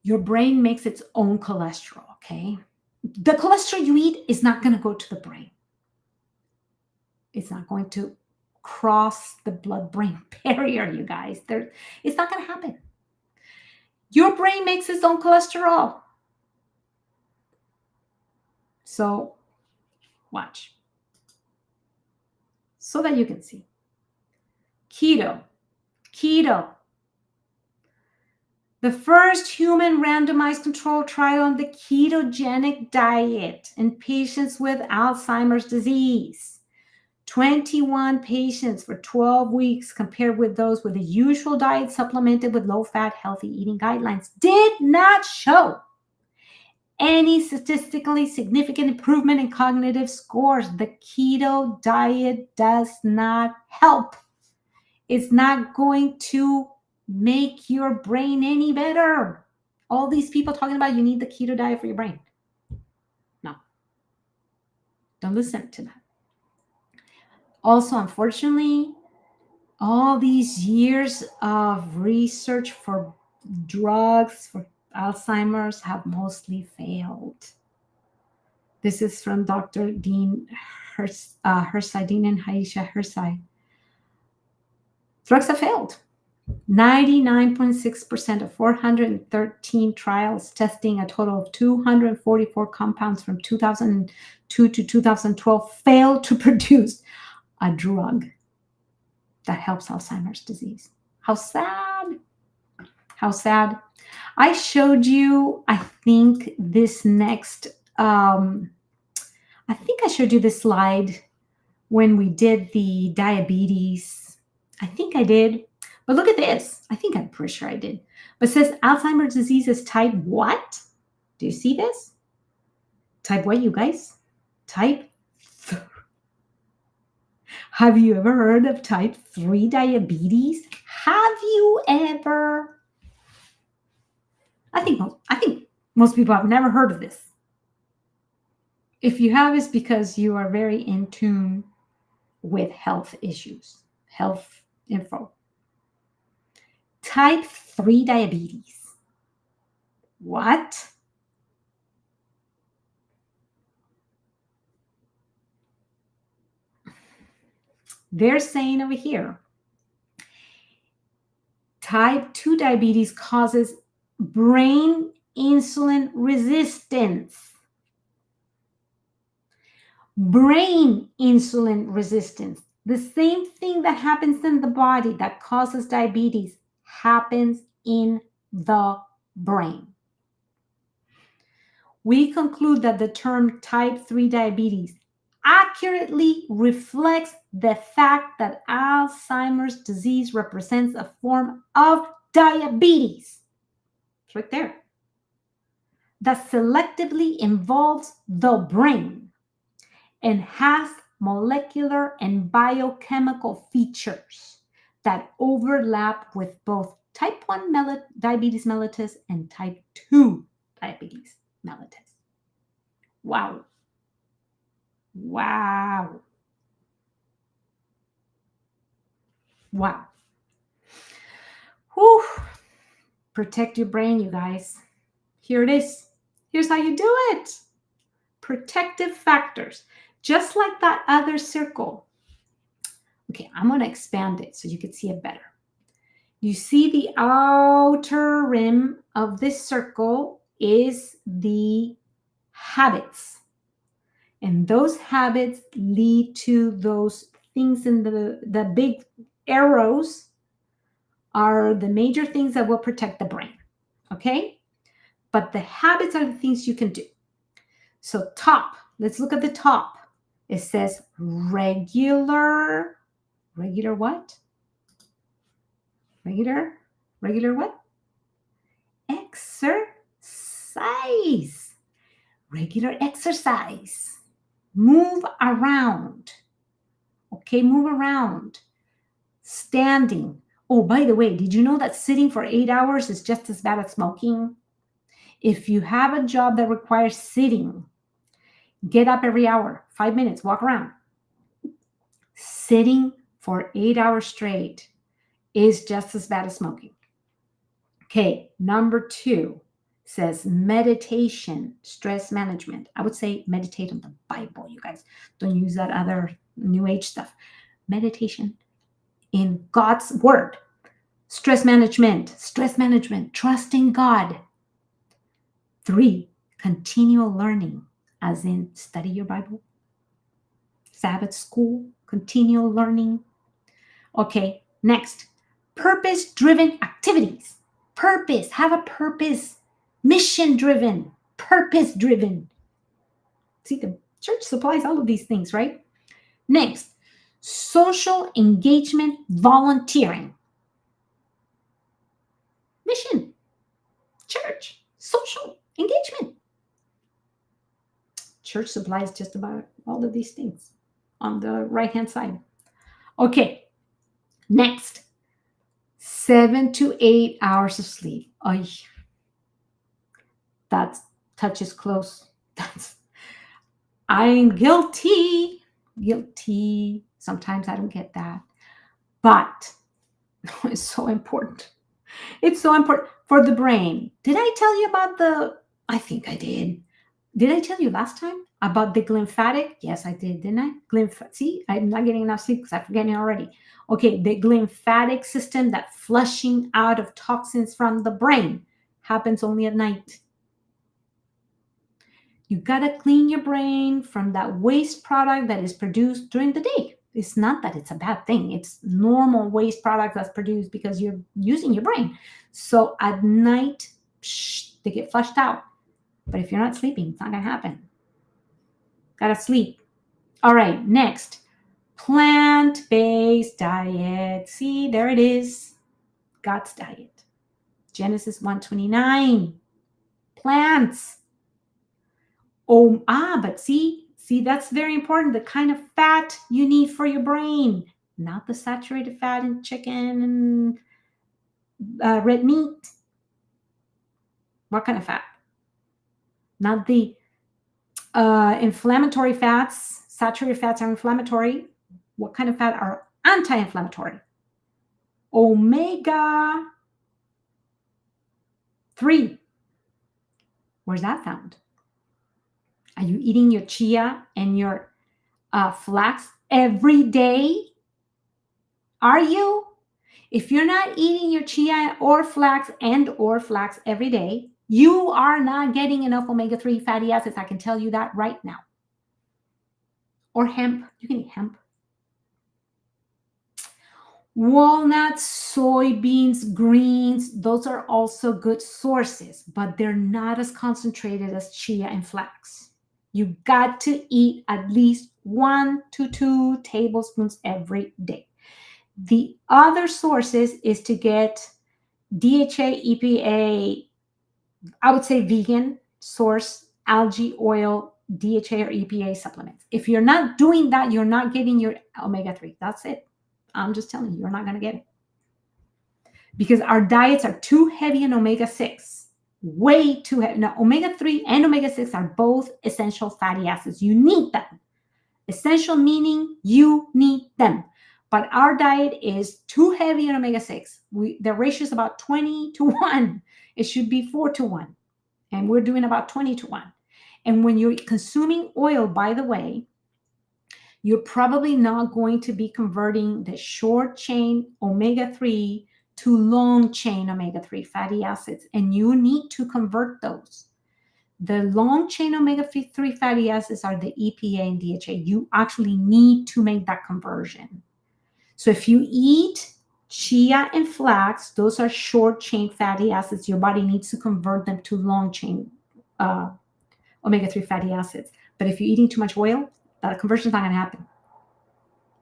your brain makes its own cholesterol, okay? The cholesterol you eat is not going to go to the brain. It's not going to cross the blood-brain barrier, you guys. It's not going to happen. Your brain makes its own cholesterol. So, watch. So that you can see. Keto. The first human randomized controlled trial on the ketogenic diet in patients with Alzheimer's disease. 21 patients for 12 weeks compared with those with the usual diet supplemented with low-fat, healthy eating guidelines did not show any statistically significant improvement in cognitive scores. The keto diet does not help. It's not going to make your brain any better. All these people talking about you need the keto diet for your brain. No. Don't listen to that. Also, unfortunately, all these years of research for drugs for Alzheimer's have mostly failed. This is from Dr. Dean Hersai, Dean and Haisha Hersai. Drugs have failed. 99.6% of 413 trials testing a total of 244 compounds from 2002 to 2012 failed to produce a drug that helps Alzheimer's disease. How sad. How sad. I showed you, I think this slide when we did the diabetes. I think I did. But look at this. I'm pretty sure I did. But it says Alzheimer's disease is type what? Do you see this? Type what, you guys? Type. Have you ever heard of type 3 diabetes? Have you ever? I think most people have never heard of this. If you have, it's because you are very in tune with health issues, health info. Type 3 diabetes. What? They're saying over here, type 2 diabetes causes brain insulin resistance. Brain insulin resistance. The same thing that happens in the body that causes diabetes happens in the brain. We conclude that the term type 3 diabetes accurately reflects the fact that Alzheimer's disease represents a form of diabetes. It's right there. That selectively involves the brain and has molecular and biochemical features that overlap with both type 1 diabetes mellitus and type 2 diabetes mellitus. Wow. Wow. Wow. Whew. Protect your brain, you guys. Here it is. Here's how you do it. Protective factors. Just like that other circle. Okay, I'm going to expand it so you can see it better. You see the outer rim of this circle is the habits. And those habits lead to those things in the big arrows are the major things that will protect the brain. Okay? But the habits are the things you can do. So top, let's look at the top. It says regular what? Regular what? Exercise. Regular exercise. Move around. Okay, move around. Standing. Oh, by the way, did you know that sitting for 8 hours is just as bad as smoking? If you have a job that requires sitting, get up every hour, 5 minutes, walk around. Sitting for 8 hours straight is just as bad as smoking. Okay, number 2 says meditation, stress management. I would say meditate on the Bible, you guys. Don't use that other new age stuff. Meditation in God's word. Stress management, trusting God. 3, continual learning, as in study your Bible. Sabbath school, continual learning. Okay, next, purpose-driven activities. Purpose, have a purpose. Mission-driven, purpose-driven. See, the church supplies all of these things, right? Next, social engagement, volunteering. Mission, church, social engagement. Church supplies just about all of these things on the right-hand side. Okay, next, 7 to 8 hours of sleep. Ay, that touches close. I'm guilty. Sometimes I don't get that. But it's so important. It's so important for the brain. Did I tell you about I think I did. Did I tell you last time about the glymphatic? Yes, I did, didn't I? See, I'm not getting enough sleep because I'm forgetting already. Okay, the glymphatic system, that flushing out of toxins from the brain, happens only at night. You got to clean your brain from that waste product that is produced during the day. It's not that it's a bad thing. It's normal waste product that's produced because you're using your brain. So at night, they get flushed out. But if you're not sleeping, it's not going to happen. Got to sleep. All right, next. Plant-based diet. See, there it is. God's diet. Genesis 1:29. Plants. But see, that's very important. The kind of fat you need for your brain, not the saturated fat in chicken and red meat. What kind of fat? Not the inflammatory fats. Saturated fats are inflammatory. What kind of fat are anti-inflammatory? Omega 3. Where's that found? Are you eating your chia and your flax every day? Are you? If you're not eating your chia or flax every day, you are not getting enough omega-3 fatty acids. I can tell you that right now. Or hemp. You can eat hemp. Walnuts, soybeans, greens, those are also good sources, but they're not as concentrated as chia and flax. You got to eat at least 1 to 2 tablespoons every day. The other sources is to get DHA, EPA, I would say vegan source, algae oil, DHA or EPA supplements. If you're not doing that, you're not getting your omega-3. That's it. I'm just telling you, you're not going to get it. Because our diets are too heavy in omega-6. Way too heavy. Now, omega-3 and omega-6 are both essential fatty acids. You need them. Essential meaning you need them. But our diet is too heavy in omega-6. The ratio is about 20 to 1. It should be 4 to 1. And we're doing about 20 to 1. And when you're consuming oil, by the way, you're probably not going to be converting the short chain omega-3 to long chain omega-3 fatty acids. And you need to convert those. The long chain omega-3 fatty acids are the EPA and DHA. You actually need to make that conversion. So if you eat chia and flax, those are short chain fatty acids. Your body needs to convert them to long chain omega-3 fatty acids. But if you're eating too much oil, that conversion is not going to happen.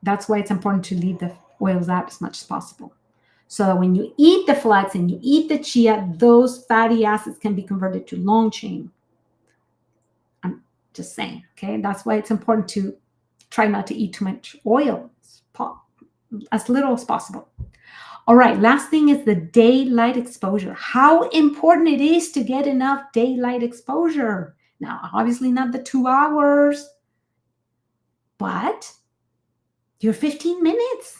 That's why it's important to leave the oils out as much as possible. So that when you eat the flax and you eat the chia, those fatty acids can be converted to long chain. I'm just saying, okay? That's why it's important to try not to eat too much oil, as little as possible. All right, last thing is the daylight exposure. How important it is to get enough daylight exposure. Now, obviously not the 2 hours, but your 15 minutes,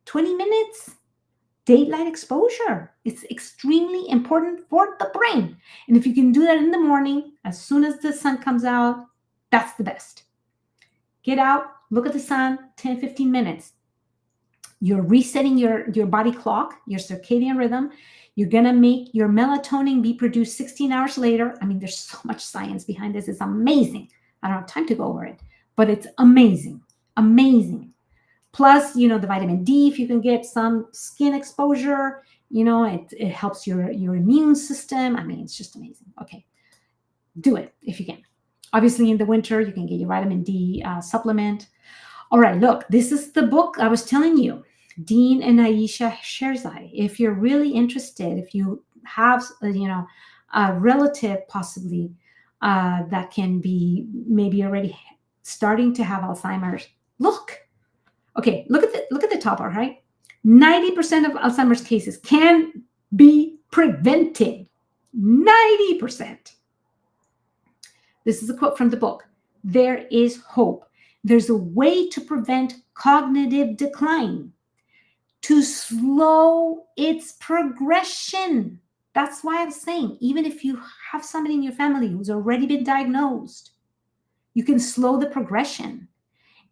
20 minutes, daylight exposure. It's extremely important for the brain. And if you can do that in the morning, as soon as the sun comes out, that's the best. Get out, look at the sun, 10, 15 minutes. You're resetting your body clock, your circadian rhythm. You're going to make your melatonin be produced 16 hours later. I mean, there's so much science behind this. It's amazing. I don't have time to go over it, but it's amazing, amazing. Plus, the vitamin D, if you can get some skin exposure, it helps your immune system. I mean, it's just amazing. Okay, do it if you can. Obviously, in the winter, you can get your vitamin D supplement. All right, look, this is the book I was telling you, Dean and Aisha Sherzai. If you're really interested, if you have, a relative possibly that can be maybe already starting to have Alzheimer's, look. Okay, look at the top, all right? 90% of Alzheimer's cases can be prevented. 90%. This is a quote from the book. There is hope. There's a way to prevent cognitive decline, to slow its progression. That's why I'm saying, even if you have somebody in your family who's already been diagnosed, you can slow the progression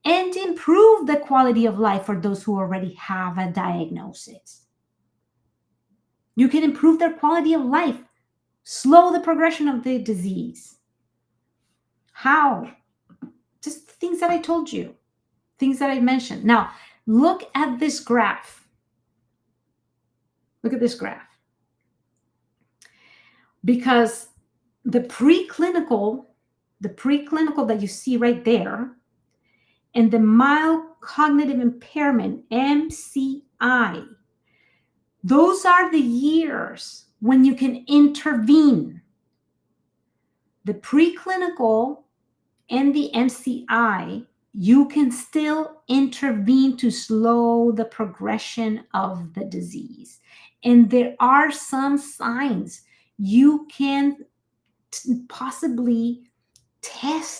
and improve the quality of life for those who already have a diagnosis. You can improve their quality of life, slow the progression of the disease. How? Just things that I told you, things that I mentioned. Now, look at this graph. Look at this graph. Because the preclinical that you see right there, and the mild cognitive impairment, MCI, those are the years when you can intervene. The preclinical and the MCI, you can still intervene to slow the progression of the disease. And there are some signs you can possibly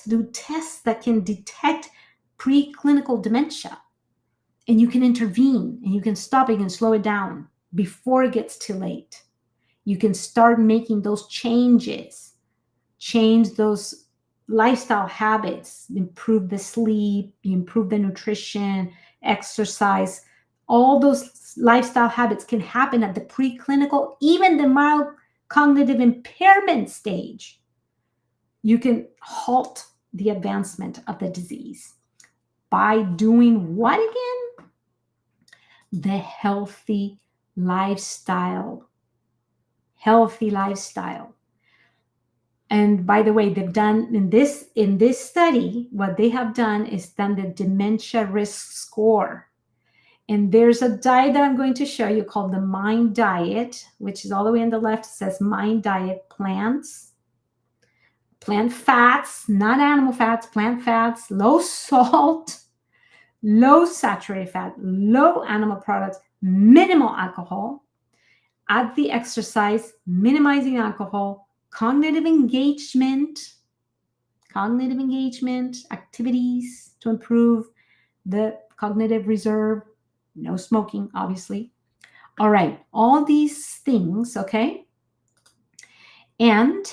do tests that can detect preclinical dementia. And you can intervene and you can stop it and slow it down before it gets too late. You can start making those changes, change those lifestyle habits, improve the sleep, improve the nutrition, exercise. All those lifestyle habits can happen at the preclinical, even the mild cognitive impairment stage. You can halt the advancement of the disease by doing what again? The healthy lifestyle. Healthy lifestyle. And by the way, they've done in this study, what they have done is done the dementia risk score. And there's a diet that I'm going to show you called the MIND diet, which is all the way on the left. It says MIND diet, plants, plant fats, not animal fats, plant fats, low salt, low saturated fat, low animal products, minimal alcohol. Add the exercise, minimizing alcohol, cognitive engagement, activities to improve the cognitive reserve, no smoking, obviously. All right, all these things, okay? And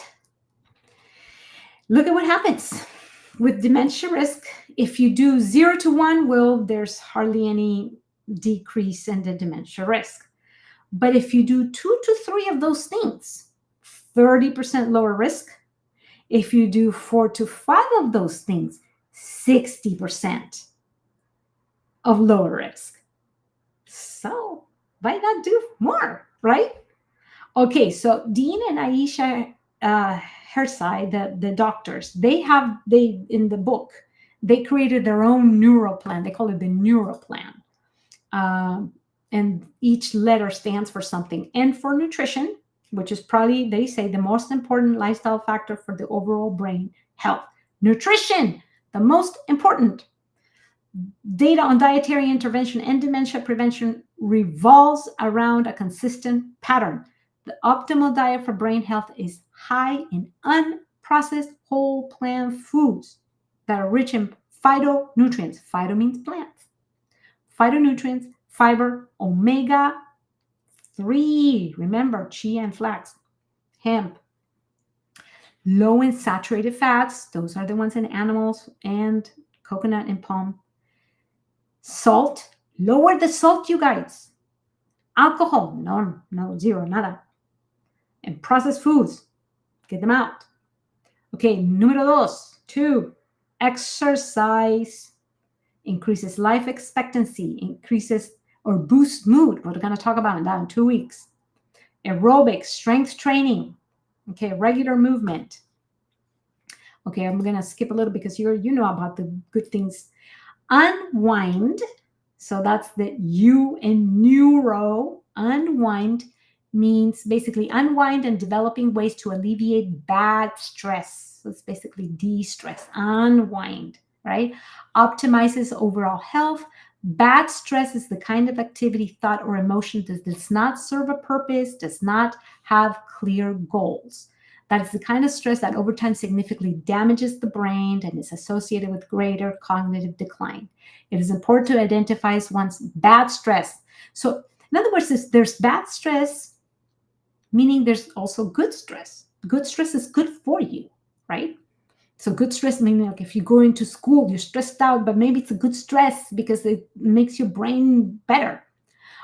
look at what happens with dementia risk. If you do 0 to 1, well, there's hardly any decrease in the dementia risk. But if you do 2 to 3 of those things, 30% lower risk. If you do 4 to 5 of those things, 60% of lower risk. So why not do more, right? Okay, so Dean and Aisha Hersai, the doctors, they in the book, they created their own neural plan. They call it the neural plan. And each letter stands for something. And for nutrition, which is probably, they say, the most important lifestyle factor for the overall brain health. Nutrition, the most important. Data on dietary intervention and dementia prevention revolves around a consistent pattern. The optimal diet for brain health is high in unprocessed whole plant foods that are rich in phytonutrients. Phyto means plants. Phytonutrients, fiber, omega-3, remember, chia and flax, hemp. Low in saturated fats, those are the ones in animals, and coconut and palm. Salt, lower the salt, you guys. Alcohol, no, zero, nada. And processed foods, get them out. Okay, número 2, exercise increases life expectancy, increases or boosts mood. We're going to talk about that in 2 weeks. Aerobics, strength training. Okay, regular movement. Okay, I'm going to skip a little because you know about the good things. Unwind. So that's the U in neuro. Unwind means basically unwind and developing ways to alleviate bad stress. So it's basically de-stress. Unwind, right? Optimizes overall health. Bad stress is the kind of activity, thought, or emotion that does not serve a purpose, does not have clear goals. That is the kind of stress that over time significantly damages the brain and is associated with greater cognitive decline. It is important to identify one's bad stress. So, in other words, there's bad stress, meaning there's also good stress. Good stress is good for you, right? So good stress, meaning like if you go into school, you're stressed out, but maybe it's a good stress because it makes your brain better.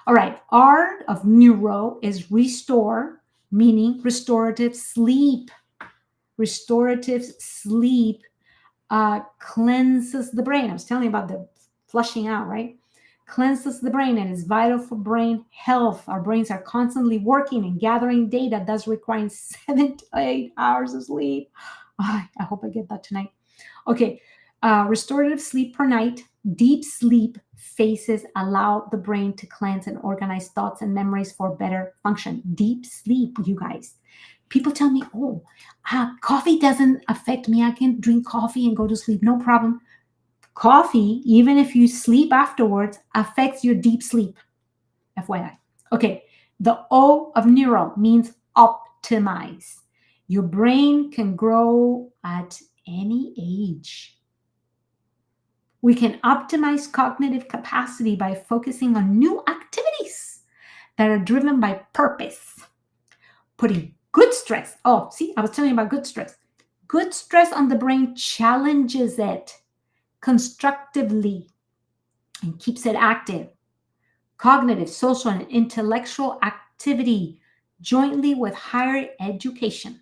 All right, R of neuro is restore, meaning restorative sleep. Restorative sleep cleanses the brain. I was telling you about the flushing out, right? Cleanses the brain and is vital for brain health. Our brains are constantly working and gathering data, thus requiring 7 to 8 hours of sleep. I hope I get that tonight. Okay, restorative sleep per night. Deep sleep phases allow the brain to cleanse and organize thoughts and memories for better function. Deep sleep, you guys. People tell me, oh, coffee doesn't affect me. I can drink coffee and go to sleep. No problem. Coffee, even if you sleep afterwards, affects your deep sleep. FYI. Okay. The O of neuro means optimize. Your brain can grow at any age. We can optimize cognitive capacity by focusing on new activities that are driven by purpose. Putting good stress. Oh, see, I was telling you about good stress. Good stress on the brain challenges it constructively and keeps it active. Cognitive, social, and intellectual activity jointly with higher education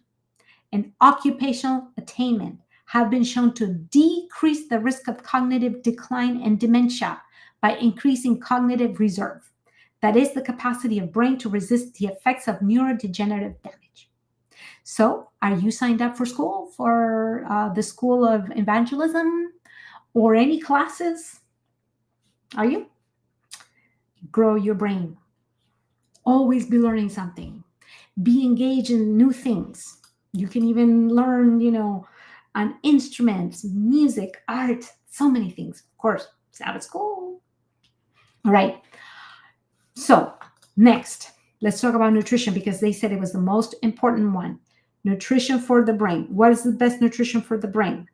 and occupational attainment have been shown to decrease the risk of cognitive decline and dementia by increasing cognitive reserve. That is the capacity of brain to resist the effects of neurodegenerative damage. So, are you signed up for school, for the School of Evangelism or any classes? Are you? Grow your brain. Always be learning something. Be engaged in new things. You can even learn, on instruments, music, art, so many things. Of course, Sabbath school. All right. So, next, let's talk about nutrition because they said it was the most important one. Nutrition for the brain. What is the best nutrition for the brain?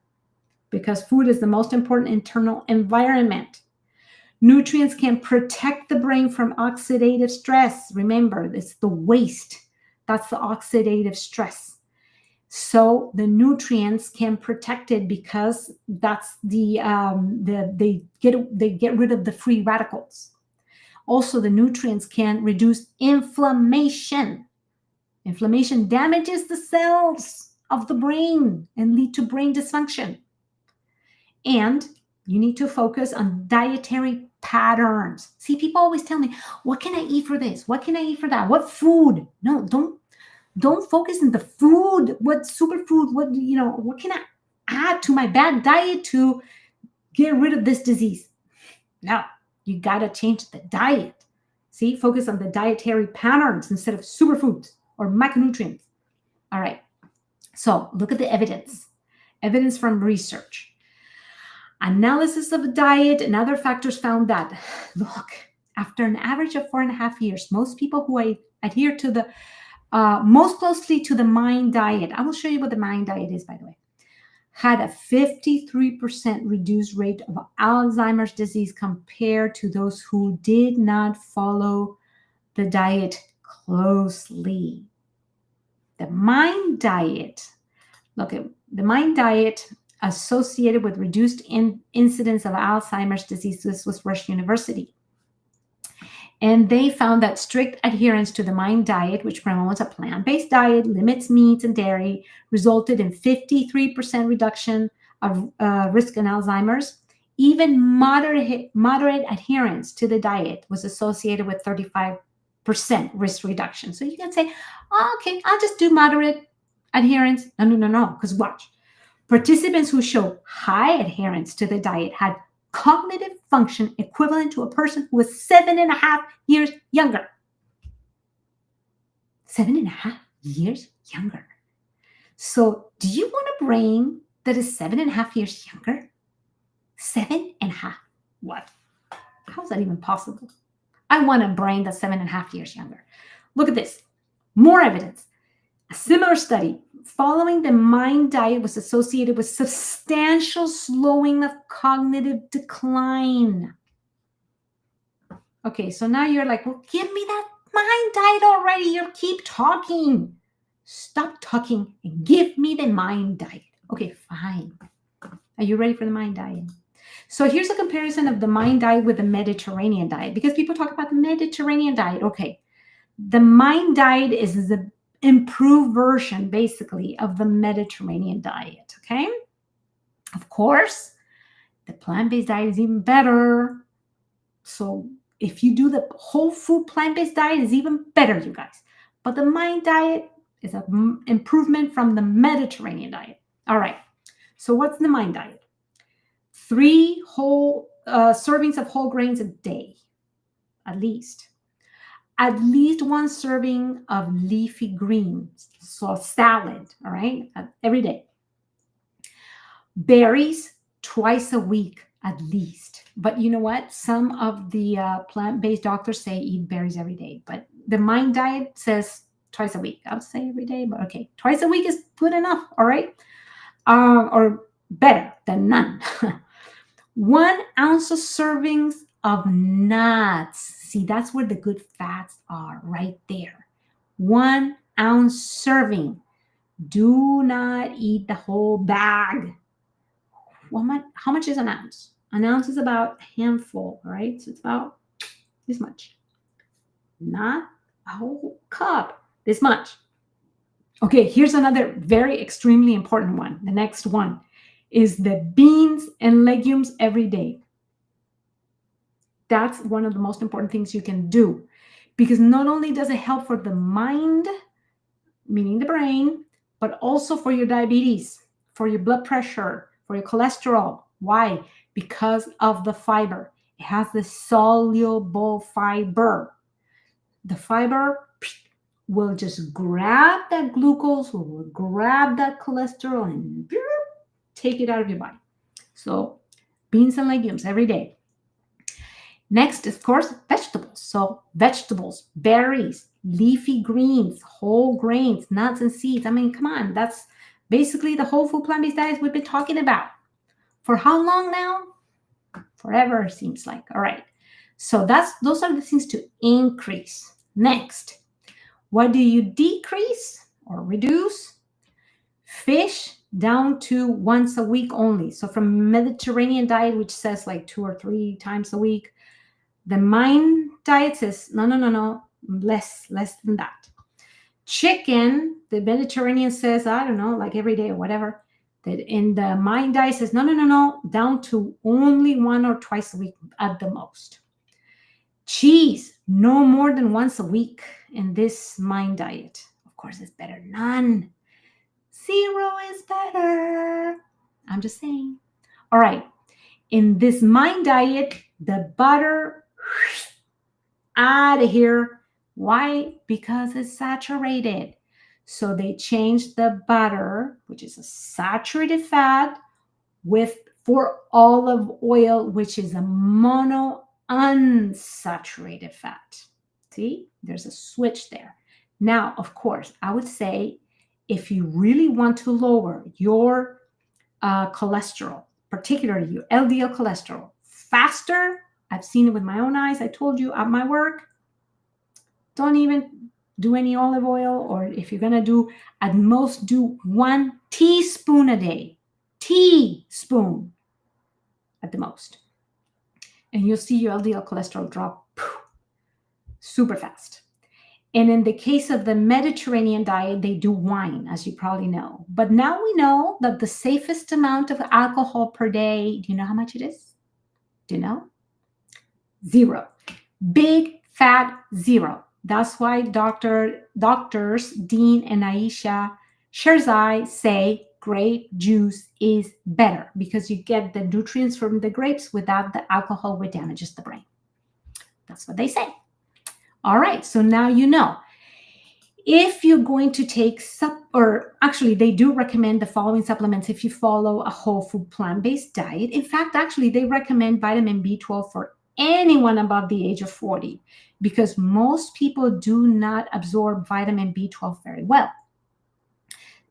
Because food is the most important internal environment. Nutrients can protect the brain from oxidative stress. Remember, it's the waste. That's the oxidative stress. So the nutrients can protect it because that's they get rid of the free radicals. Also, the nutrients can reduce inflammation. Inflammation damages the cells of the brain and lead to brain dysfunction. And you need to focus on dietary patterns. See, people always tell me, what can I eat for this? What can I eat for that? What food? No, don't focus on the food. What superfood? What can I add to my bad diet to get rid of this disease? No, you got to change the diet. See, focus on the dietary patterns instead of superfoods or macronutrients. All right. So look at the evidence. Evidence from research. Analysis of diet and other factors found that, look, after an average of 4.5 years, most people who adhere to the most closely to the MIND diet, I will show you what the MIND diet is, by the way, had a 53% reduced rate of Alzheimer's disease compared to those who did not follow the diet closely. The MIND diet, look at the MIND diet associated with reduced incidence of Alzheimer's disease. This was Rush University. And they found that strict adherence to the MIND diet, which promotes a plant-based diet, limits meats and dairy, resulted in 53% reduction of risk in Alzheimer's. Even moderate adherence to the diet was associated with 35% risk reduction. So you can say, oh, okay, I'll just do moderate adherence. No, because watch. Participants who show high adherence to the diet had cognitive function equivalent to a person who was 7.5 years younger. 7.5 years younger. So do you want a brain that is 7.5 years younger? 7.5. What? How is that even possible? I want a brain that's 7.5 years younger. Look at this. More evidence. A similar study following the MIND diet was associated with substantial slowing of cognitive decline. Okay, so now you're like, well, give me that MIND diet already. You keep talking. Stop talking and give me the MIND diet. Okay, fine. Are you ready for the MIND diet? So here's a comparison of the MIND diet with the Mediterranean diet, because people talk about the Mediterranean diet. Okay, the MIND diet is the improved version, basically, of the Mediterranean diet, okay? Of course, the plant-based diet is even better. So if you do the whole food plant-based diet, is even better, you guys. But the MIND diet is an improvement from the Mediterranean diet. All right, so what's the MIND diet? 3 whole servings of whole grains a day, at least. At least one serving of leafy greens, so salad, all right, every day. Berries twice a week at least. But you know what? Some of the plant-based doctors say eat berries every day, but the Mind Diet says twice a week. I'll say every day, but okay, twice a week is good enough, all right? Or better than none. 1 ounce of servings of nuts. See, that's where the good fats are, right there. 1 ounce serving. Do not eat the whole bag. How much is an ounce? An ounce is about a handful, right? So it's about this much. Not a whole cup, this much. Okay, here's another very extremely important one. The next one is the beans and legumes every day. That's one of the most important things you can do, because not only does it help for the mind, meaning the brain, but also for your diabetes, for your blood pressure, for your cholesterol. Why? Because of the fiber. It has the soluble fiber. The fiber will just grab that glucose, will grab that cholesterol, and take it out of your body. So beans and legumes every day. Next, of course, vegetables. So vegetables, berries, leafy greens, whole grains, nuts and seeds. I mean, come on, that's basically the whole food plant-based diets we've been talking about. For how long now? Forever, seems like. All right. So those are the things to increase. Next, what do you decrease or reduce? Fish down to once a week only. So from Mediterranean diet, which says like 2 or 3 times a week, the Mind Diet says no, less than that. Chicken, the Mediterranean says, I don't know, like every day or whatever. That in the Mind Diet says no, down to only 1 or twice a week at the most. Cheese, no more than once a week in this Mind Diet. Of course, it's better none. 0 is better. I'm just saying. All right. In this Mind Diet, the butter, out of here. Why? Because it's saturated. So they changed the butter, which is a saturated fat, for olive oil, which is a mono unsaturated fat. See, there's a switch there. Now, of course, I would say if you really want to lower your cholesterol, particularly your LDL cholesterol, faster, I've seen it with my own eyes. I told you at my work, don't even do any olive oil, or if you're going to do, at most do 1 teaspoon a day. Teaspoon at the most. And you'll see your LDL cholesterol drop super fast. And in the case of the Mediterranean diet, they do wine, as you probably know. But now we know that the safest amount of alcohol per day, do you know how much it is? Do you know? 0. Big fat 0. That's why doctors Dean and Aisha Sherzai say grape juice is better, because you get the nutrients from the grapes without the alcohol, which damages the brain. That's what they say. All right, so now you know. If you're going to take actually they do recommend the following supplements if you follow a whole food plant-based diet. In fact, actually they recommend vitamin B12 for anyone above the age of 40, because most people do not absorb vitamin B12 very well.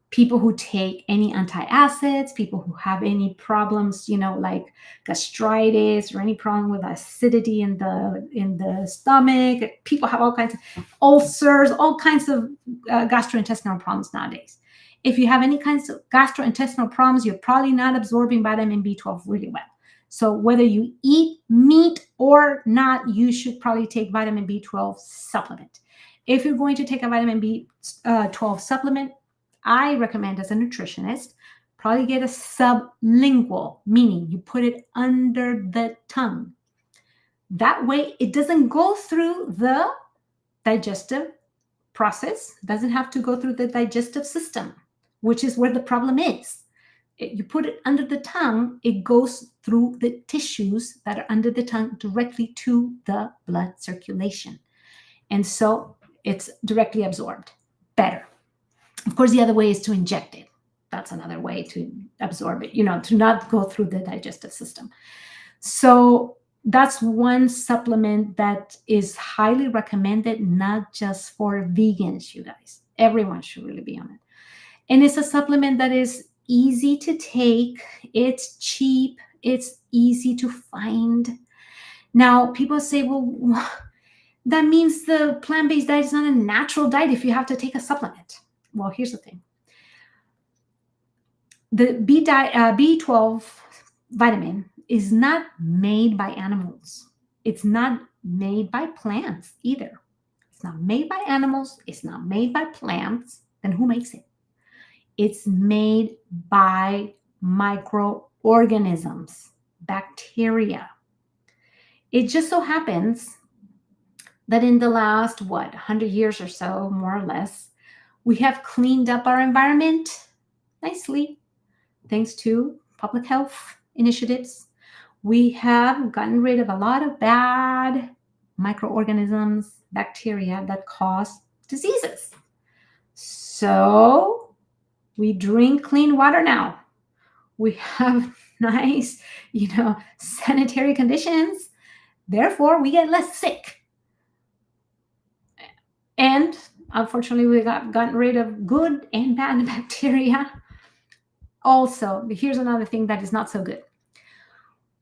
People who take any antacids, people who have any problems, like gastritis or any problem with acidity in the stomach, people have all kinds of ulcers, all kinds of gastrointestinal problems nowadays. If you have any kinds of gastrointestinal problems, you're probably not absorbing vitamin B12 really well. So whether you eat meat or not, you should probably take vitamin B12 supplement. If you're going to take a vitamin B12 supplement, I recommend, as a nutritionist, probably get a sublingual, meaning you put it under the tongue. That way it doesn't go through the digestive process, doesn't have to go through the digestive system, which is where the problem is. You put it under the tongue, it goes through the tissues that are under the tongue directly to the blood circulation. And so it's directly absorbed better. Of course, the other way is to inject it. That's another way to absorb it, to not go through the digestive system. So that's one supplement that is highly recommended, not just for vegans, you guys. Everyone should really be on it. And it's a supplement that is easy to take, it's cheap, it's easy to find. Now, people say, well, that means the plant-based diet is not a natural diet if you have to take a supplement. Well, here's the thing. The B12 vitamin is not made by animals. It's not made by plants either. It's not made by animals. It's not made by plants. Then who makes it? It's made by microorganisms, bacteria. It just so happens that in the last, 100 years or so, more or less, we have cleaned up our environment nicely, thanks to public health initiatives. We have gotten rid of a lot of bad microorganisms, bacteria that cause diseases. So we drink clean water now. We have nice, sanitary conditions. Therefore, we get less sick. And unfortunately, we gotten rid of good and bad bacteria. Also, here's another thing that is not so good.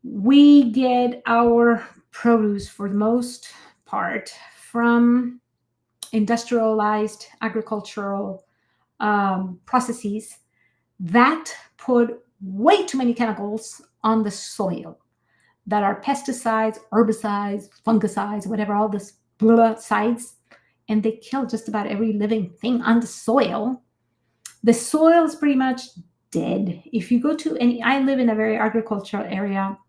We get our produce, for the most part, from industrialized agricultural processes that put way too many chemicals on the soil, that are pesticides, herbicides, fungicides, whatever, all this sides, and they kill just about every living thing on the soil. The soil is pretty much dead. If you go to I live in a very agricultural area.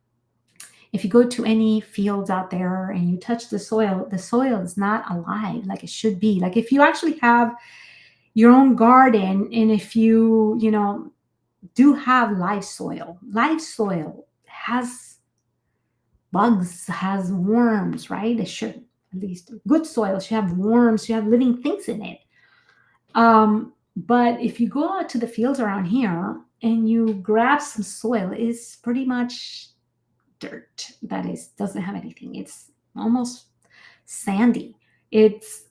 If you go to any fields out there and you touch the soil is not alive like it should be. Like if you actually have your own garden, and if you, do have live soil has bugs, has worms, right? It should, at least good soil should have worms, should have living things in it. But if you go out to the fields around here and you grab some soil, it's pretty much dirt. That is, doesn't have anything. It's almost sandy. It's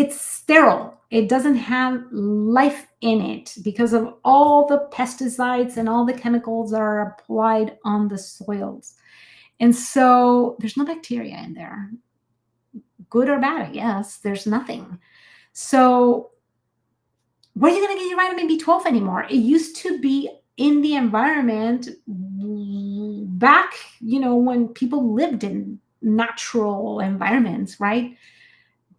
sterile. It doesn't have life in it because of all the pesticides and all the chemicals that are applied on the soils. And so there's no bacteria in there. Good or bad, I guess. There's nothing. So where are you going to get your vitamin B12 anymore? It used to be in the environment back, when people lived in natural environments, right?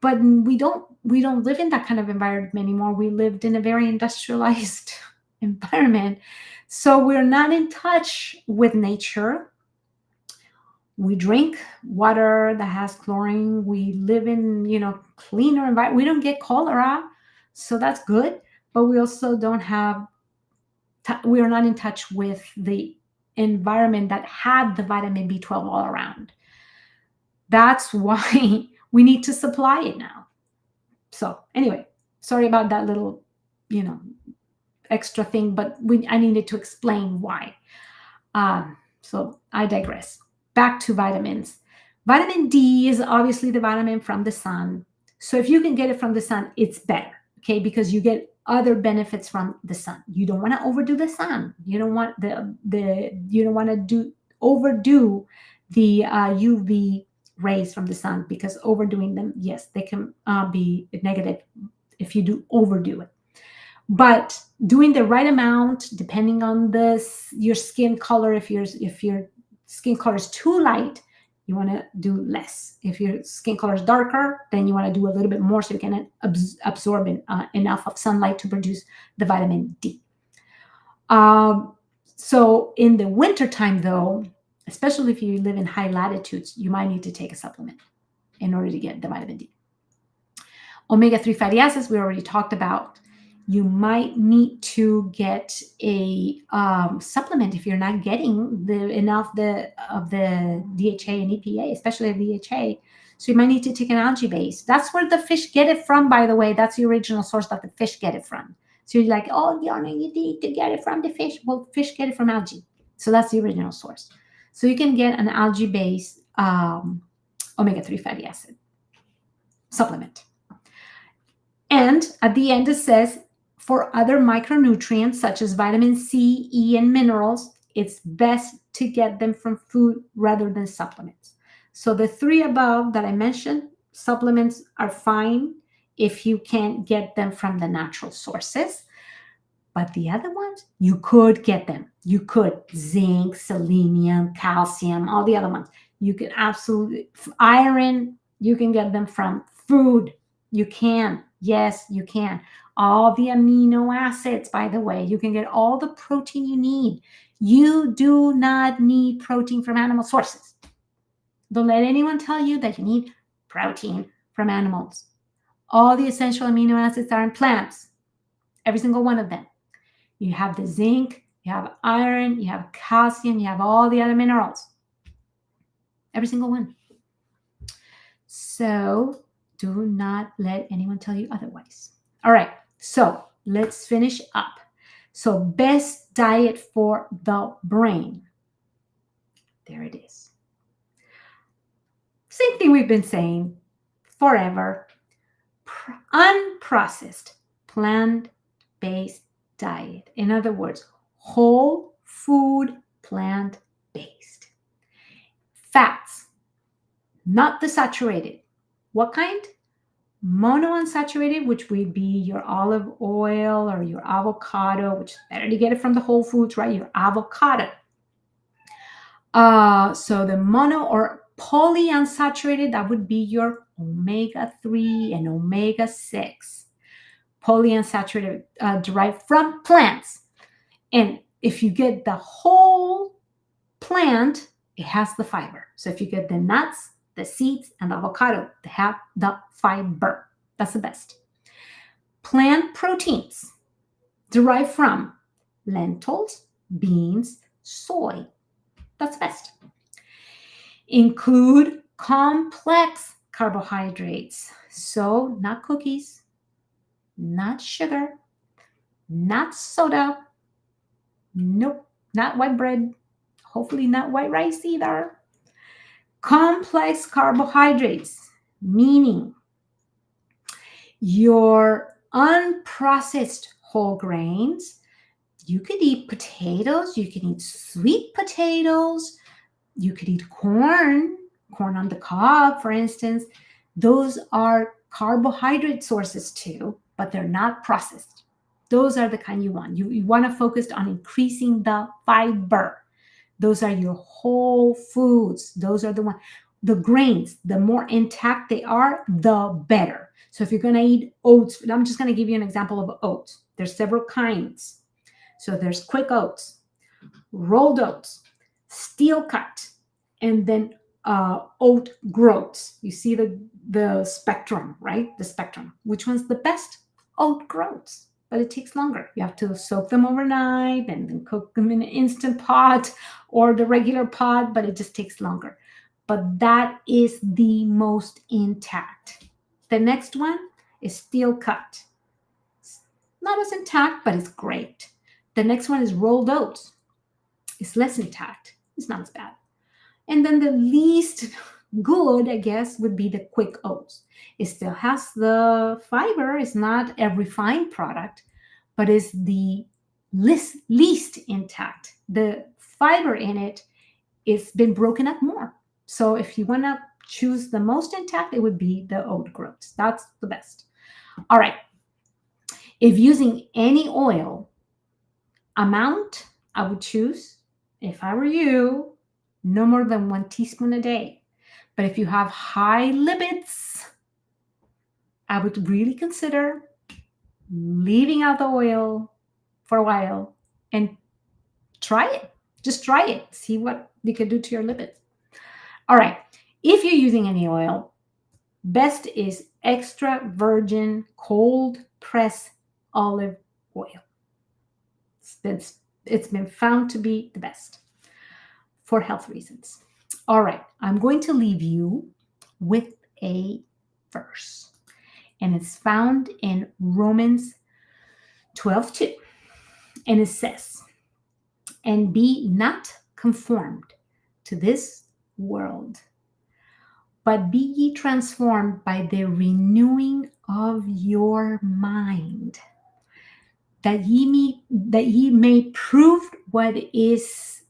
But we don't live in that kind of environment anymore. We lived in a very industrialized environment. So we're not in touch with nature. We drink water that has chlorine. We live in, cleaner environment. We don't get cholera. So that's good. But we also don't have, we are not in touch with the environment that had the vitamin B12 all around. That's why we need to supply it now. So anyway, sorry about that little, extra thing, but I needed to explain why. So I digress. Back to vitamins. Vitamin D is obviously the vitamin from the sun. So if you can get it from the sun, it's better, okay? Because you get other benefits from the sun. You don't want to overdo the sun. You don't want you don't want to overdo the UV rays from the sun, because overdoing them, yes, they can be negative if you overdo it. But doing the right amount, depending on your skin color, if your skin color is too light, you want to do less. If your skin color is darker, then you want to do a little bit more so you can absorb enough of sunlight to produce the vitamin D. So in the wintertime, though, especially if you live in high latitudes, you might need to take a supplement in order to get the vitamin D. Omega-3 fatty acids, we already talked about. You might need to get a supplement if you're not getting enough of the DHA and EPA, especially the DHA, So you might need to take an algae base. That's where the fish get it from, by the way. That's the original source that the fish get it from. So you're like, oh, you need to get it from the fish. Well, fish get it from algae. So that's the original source. So you can get an algae base omega-3 fatty acid supplement. And at the end, it says for other micronutrients such as vitamin C, E, and minerals, it's best to get them from food rather than supplements. So the three above that I mentioned, supplements are fine if you can't get them from the natural sources. But the other ones, you could get them. You could zinc, selenium, calcium, all the other ones. You can absolutely, iron, you can get them from food. You can. Yes, you can. All the amino acids, by the way, you can get all the protein you need. You do not need protein from animal sources. Don't let anyone tell you that you need protein from animals. All the essential amino acids are in plants, every single one of them. You have the zinc, you have iron, you have calcium, you have all the other minerals. Every single one. So do not let anyone tell you otherwise. All right, so let's finish up. So best diet for the brain. There it is. Same thing we've been saying forever. Unprocessed, plant-based diet. In other words, whole food, plant-based. Fats, not the saturated. What kind? Monounsaturated, which would be your olive oil or your avocado, which is better to get it from the whole foods, right? Your avocado. So the mono or polyunsaturated, that would be your omega-3 and omega-6. Polyunsaturated derived from plants. And if you get the whole plant, it has the fiber. So if you get the nuts, the seeds, and the avocado, they have the fiber. That's the best. Plant proteins derived from lentils, beans, soy. That's best. Include complex carbohydrates. So not cookies, not sugar, not soda. Nope, not white bread. Hopefully not white rice either. Complex carbohydrates, meaning your unprocessed whole grains. You could eat potatoes, you can eat sweet potatoes, you could eat corn on the cob, for instance. Those are carbohydrate sources too, but they're not processed. Those are the kind you want. You want to focus on increasing the fiber. Those are your whole foods. Those are the ones. The grains, the more intact they are, the better. So if you're going to eat oats, I'm just going to give you an example of oats. There's several kinds. So there's quick oats, rolled oats, steel cut, and then oat groats. You see the spectrum, right? The spectrum. Which one's the best? Oat groats. But it takes longer. You have to soak them overnight and then cook them in an instant pot or the regular pot, but it just takes longer. But that is the most intact. The next one is steel cut. It's not as intact, but it's great. The next one is rolled oats. It's less intact. It's not as bad. And then the least good, I guess, would be the quick oats. It still has the fiber. It's not a refined product, but it's the least intact. The fiber in it is been broken up more. So if you want to choose the most intact, it would be the oat groats. That's the best. All right. If using any oil amount, I would choose, if I were you, no more than 1 teaspoon a day. But if you have high lipids, I would really consider leaving out the oil for a while and try it. Just try it. See what you can do to your lipids. All right. If you're using any oil, best is extra virgin cold pressed olive oil. It's been found to be the best for health reasons. All right. I'm going to leave you with a verse. And it's found in Romans 12:2. And it says, "And be not conformed to this world, but be ye transformed by the renewing of your mind, that ye may prove what is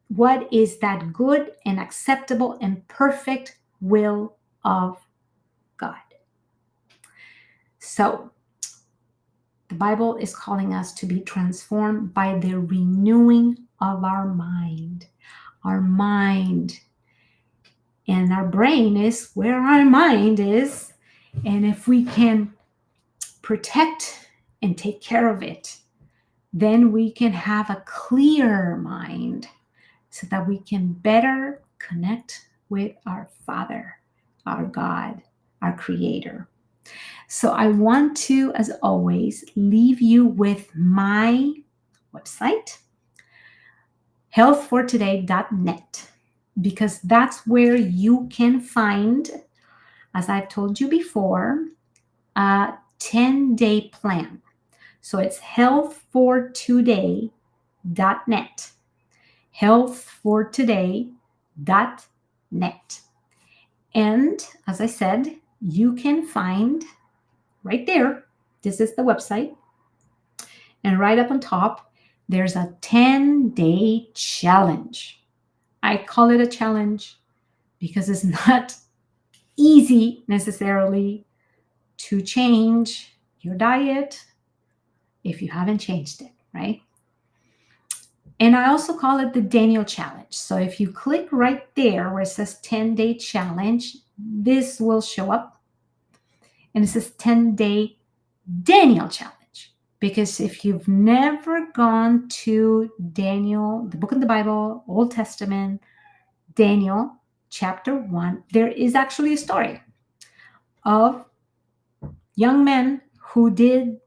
that good and acceptable and perfect will of God." So the Bible is calling us to be transformed by the renewing of our mind. Our mind and our brain is where our mind is. And if we can protect and take care of it, then we can have a clear mind so that we can better connect with our Father, our God, our Creator. So I want to, as always, leave you with my website, healthfortoday.net, because that's where you can find, as I've told you before, a 10-day plan. So it's healthfortoday.net, healthfortoday.net. And as I said, you can find right there, this is the website, and right up on top, there's a 10-day challenge. I call it a challenge because it's not easy necessarily to change your diet if you haven't changed it, right? And I also call it the Daniel challenge. So if you click right there where it says 10-day challenge, this will show up. And it says 10-day Daniel challenge. Because if you've never gone to Daniel, the book of the Bible, Old Testament, Daniel chapter 1, there is actually a story of young men who did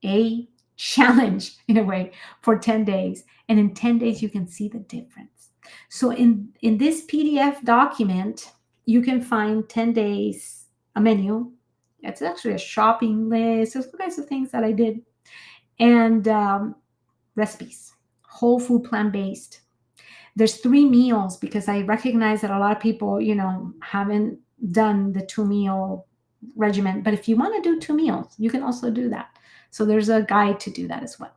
a challenge in a way for 10 days. And in 10 days, you can see the difference. So in this PDF document, you can find 10 days, a menu. It's actually a shopping list. There's all kinds of things that I did. And recipes, whole food, plant-based. There's 3 meals because I recognize that a lot of people, haven't done the 2-meal regimen. But if you want to do 2 meals, you can also do that. So there's a guide to do that as well.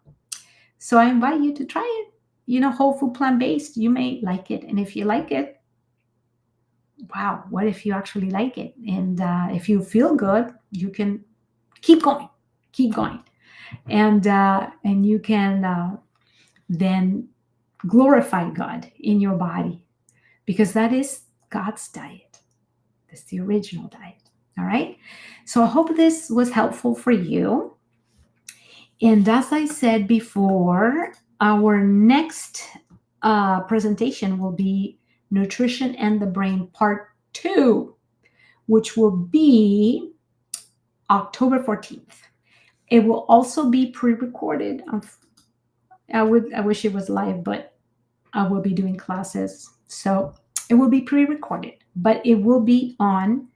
So I invite you to try it. Whole food, plant-based, you may like it. And if you like it, wow, what if you actually like it? And if you feel good, you can keep going. And you can then glorify God in your body, because that is God's diet. That's the original diet. All right. So I hope this was helpful for you. And as I said before, our next presentation will be Nutrition and the Brain Part 2, which will be October 14th. It will also be pre-recorded. I wish it was live, but I will be doing classes. So it will be pre-recorded, but it will be on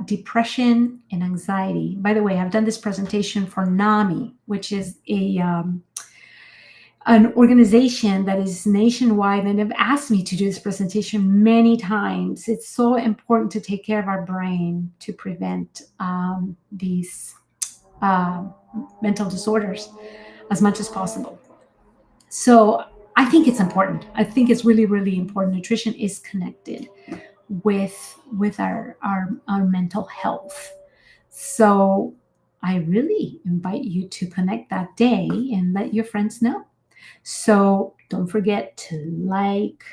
depression and anxiety. By the way, I've done this presentation for NAMI, which is an organization that is nationwide, and have asked me to do this presentation many times. It's so important to take care of our brain to prevent these mental disorders as much as possible. So I think it's important. I think it's really, really important. Nutrition is connected with our mental health. So I really invite you to connect that day and let your friends know. So don't forget to like,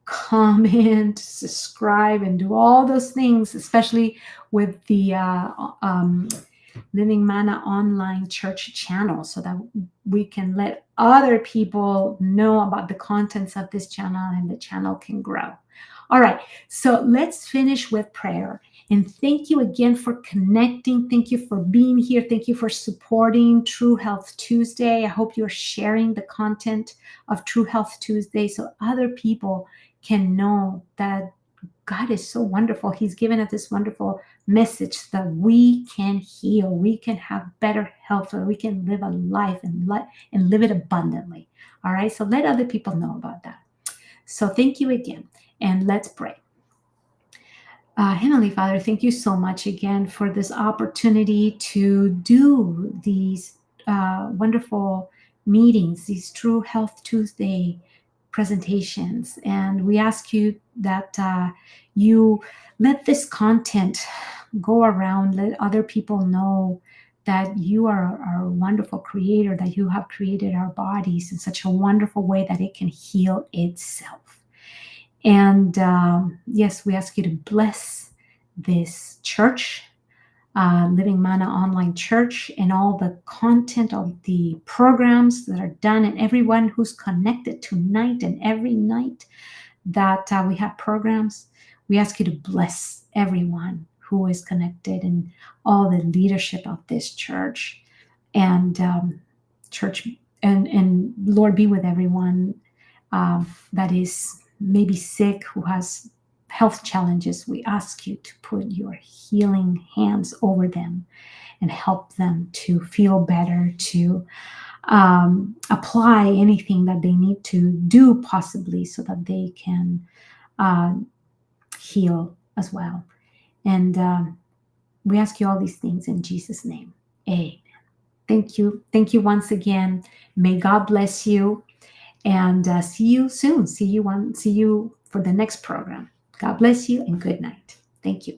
comment, subscribe, and do all those things, especially with the Living Manna online church channel, so that we can let other people know about the contents of this channel and the channel can grow. All right, so let's finish with prayer. And thank you again for connecting. Thank you for being here. Thank you for supporting True Health Tuesday. I hope you're sharing the content of True Health Tuesday so other people can know that God is so wonderful. He's given us this wonderful message that we can heal, we can have better health, or we can live a life and live it abundantly. All right. So let other people know about that. So thank you again. And let's pray. Heavenly Father, thank you so much again for this opportunity to do these wonderful meetings, these True Health Tuesday presentations. And we ask you that you let this content go around, let other people know that you are our wonderful creator, that you have created our bodies in such a wonderful way that it can heal itself. And yes, we ask you to bless this church, Living Manna Online Church, and all the content of the programs that are done, and everyone who's connected tonight and every night that we have programs. We ask you to bless everyone who is connected and all the leadership of this church and church. And Lord, be with everyone that is maybe sick, who has health challenges. We ask you to put your healing hands over them and help them to feel better, to apply anything that they need to do, possibly, so that they can heal as well. And we ask you all these things in Jesus' name. Amen. Thank you. Thank you once again. May God bless you. And see you soon. See you for the next program. God bless you and good night. Thank you.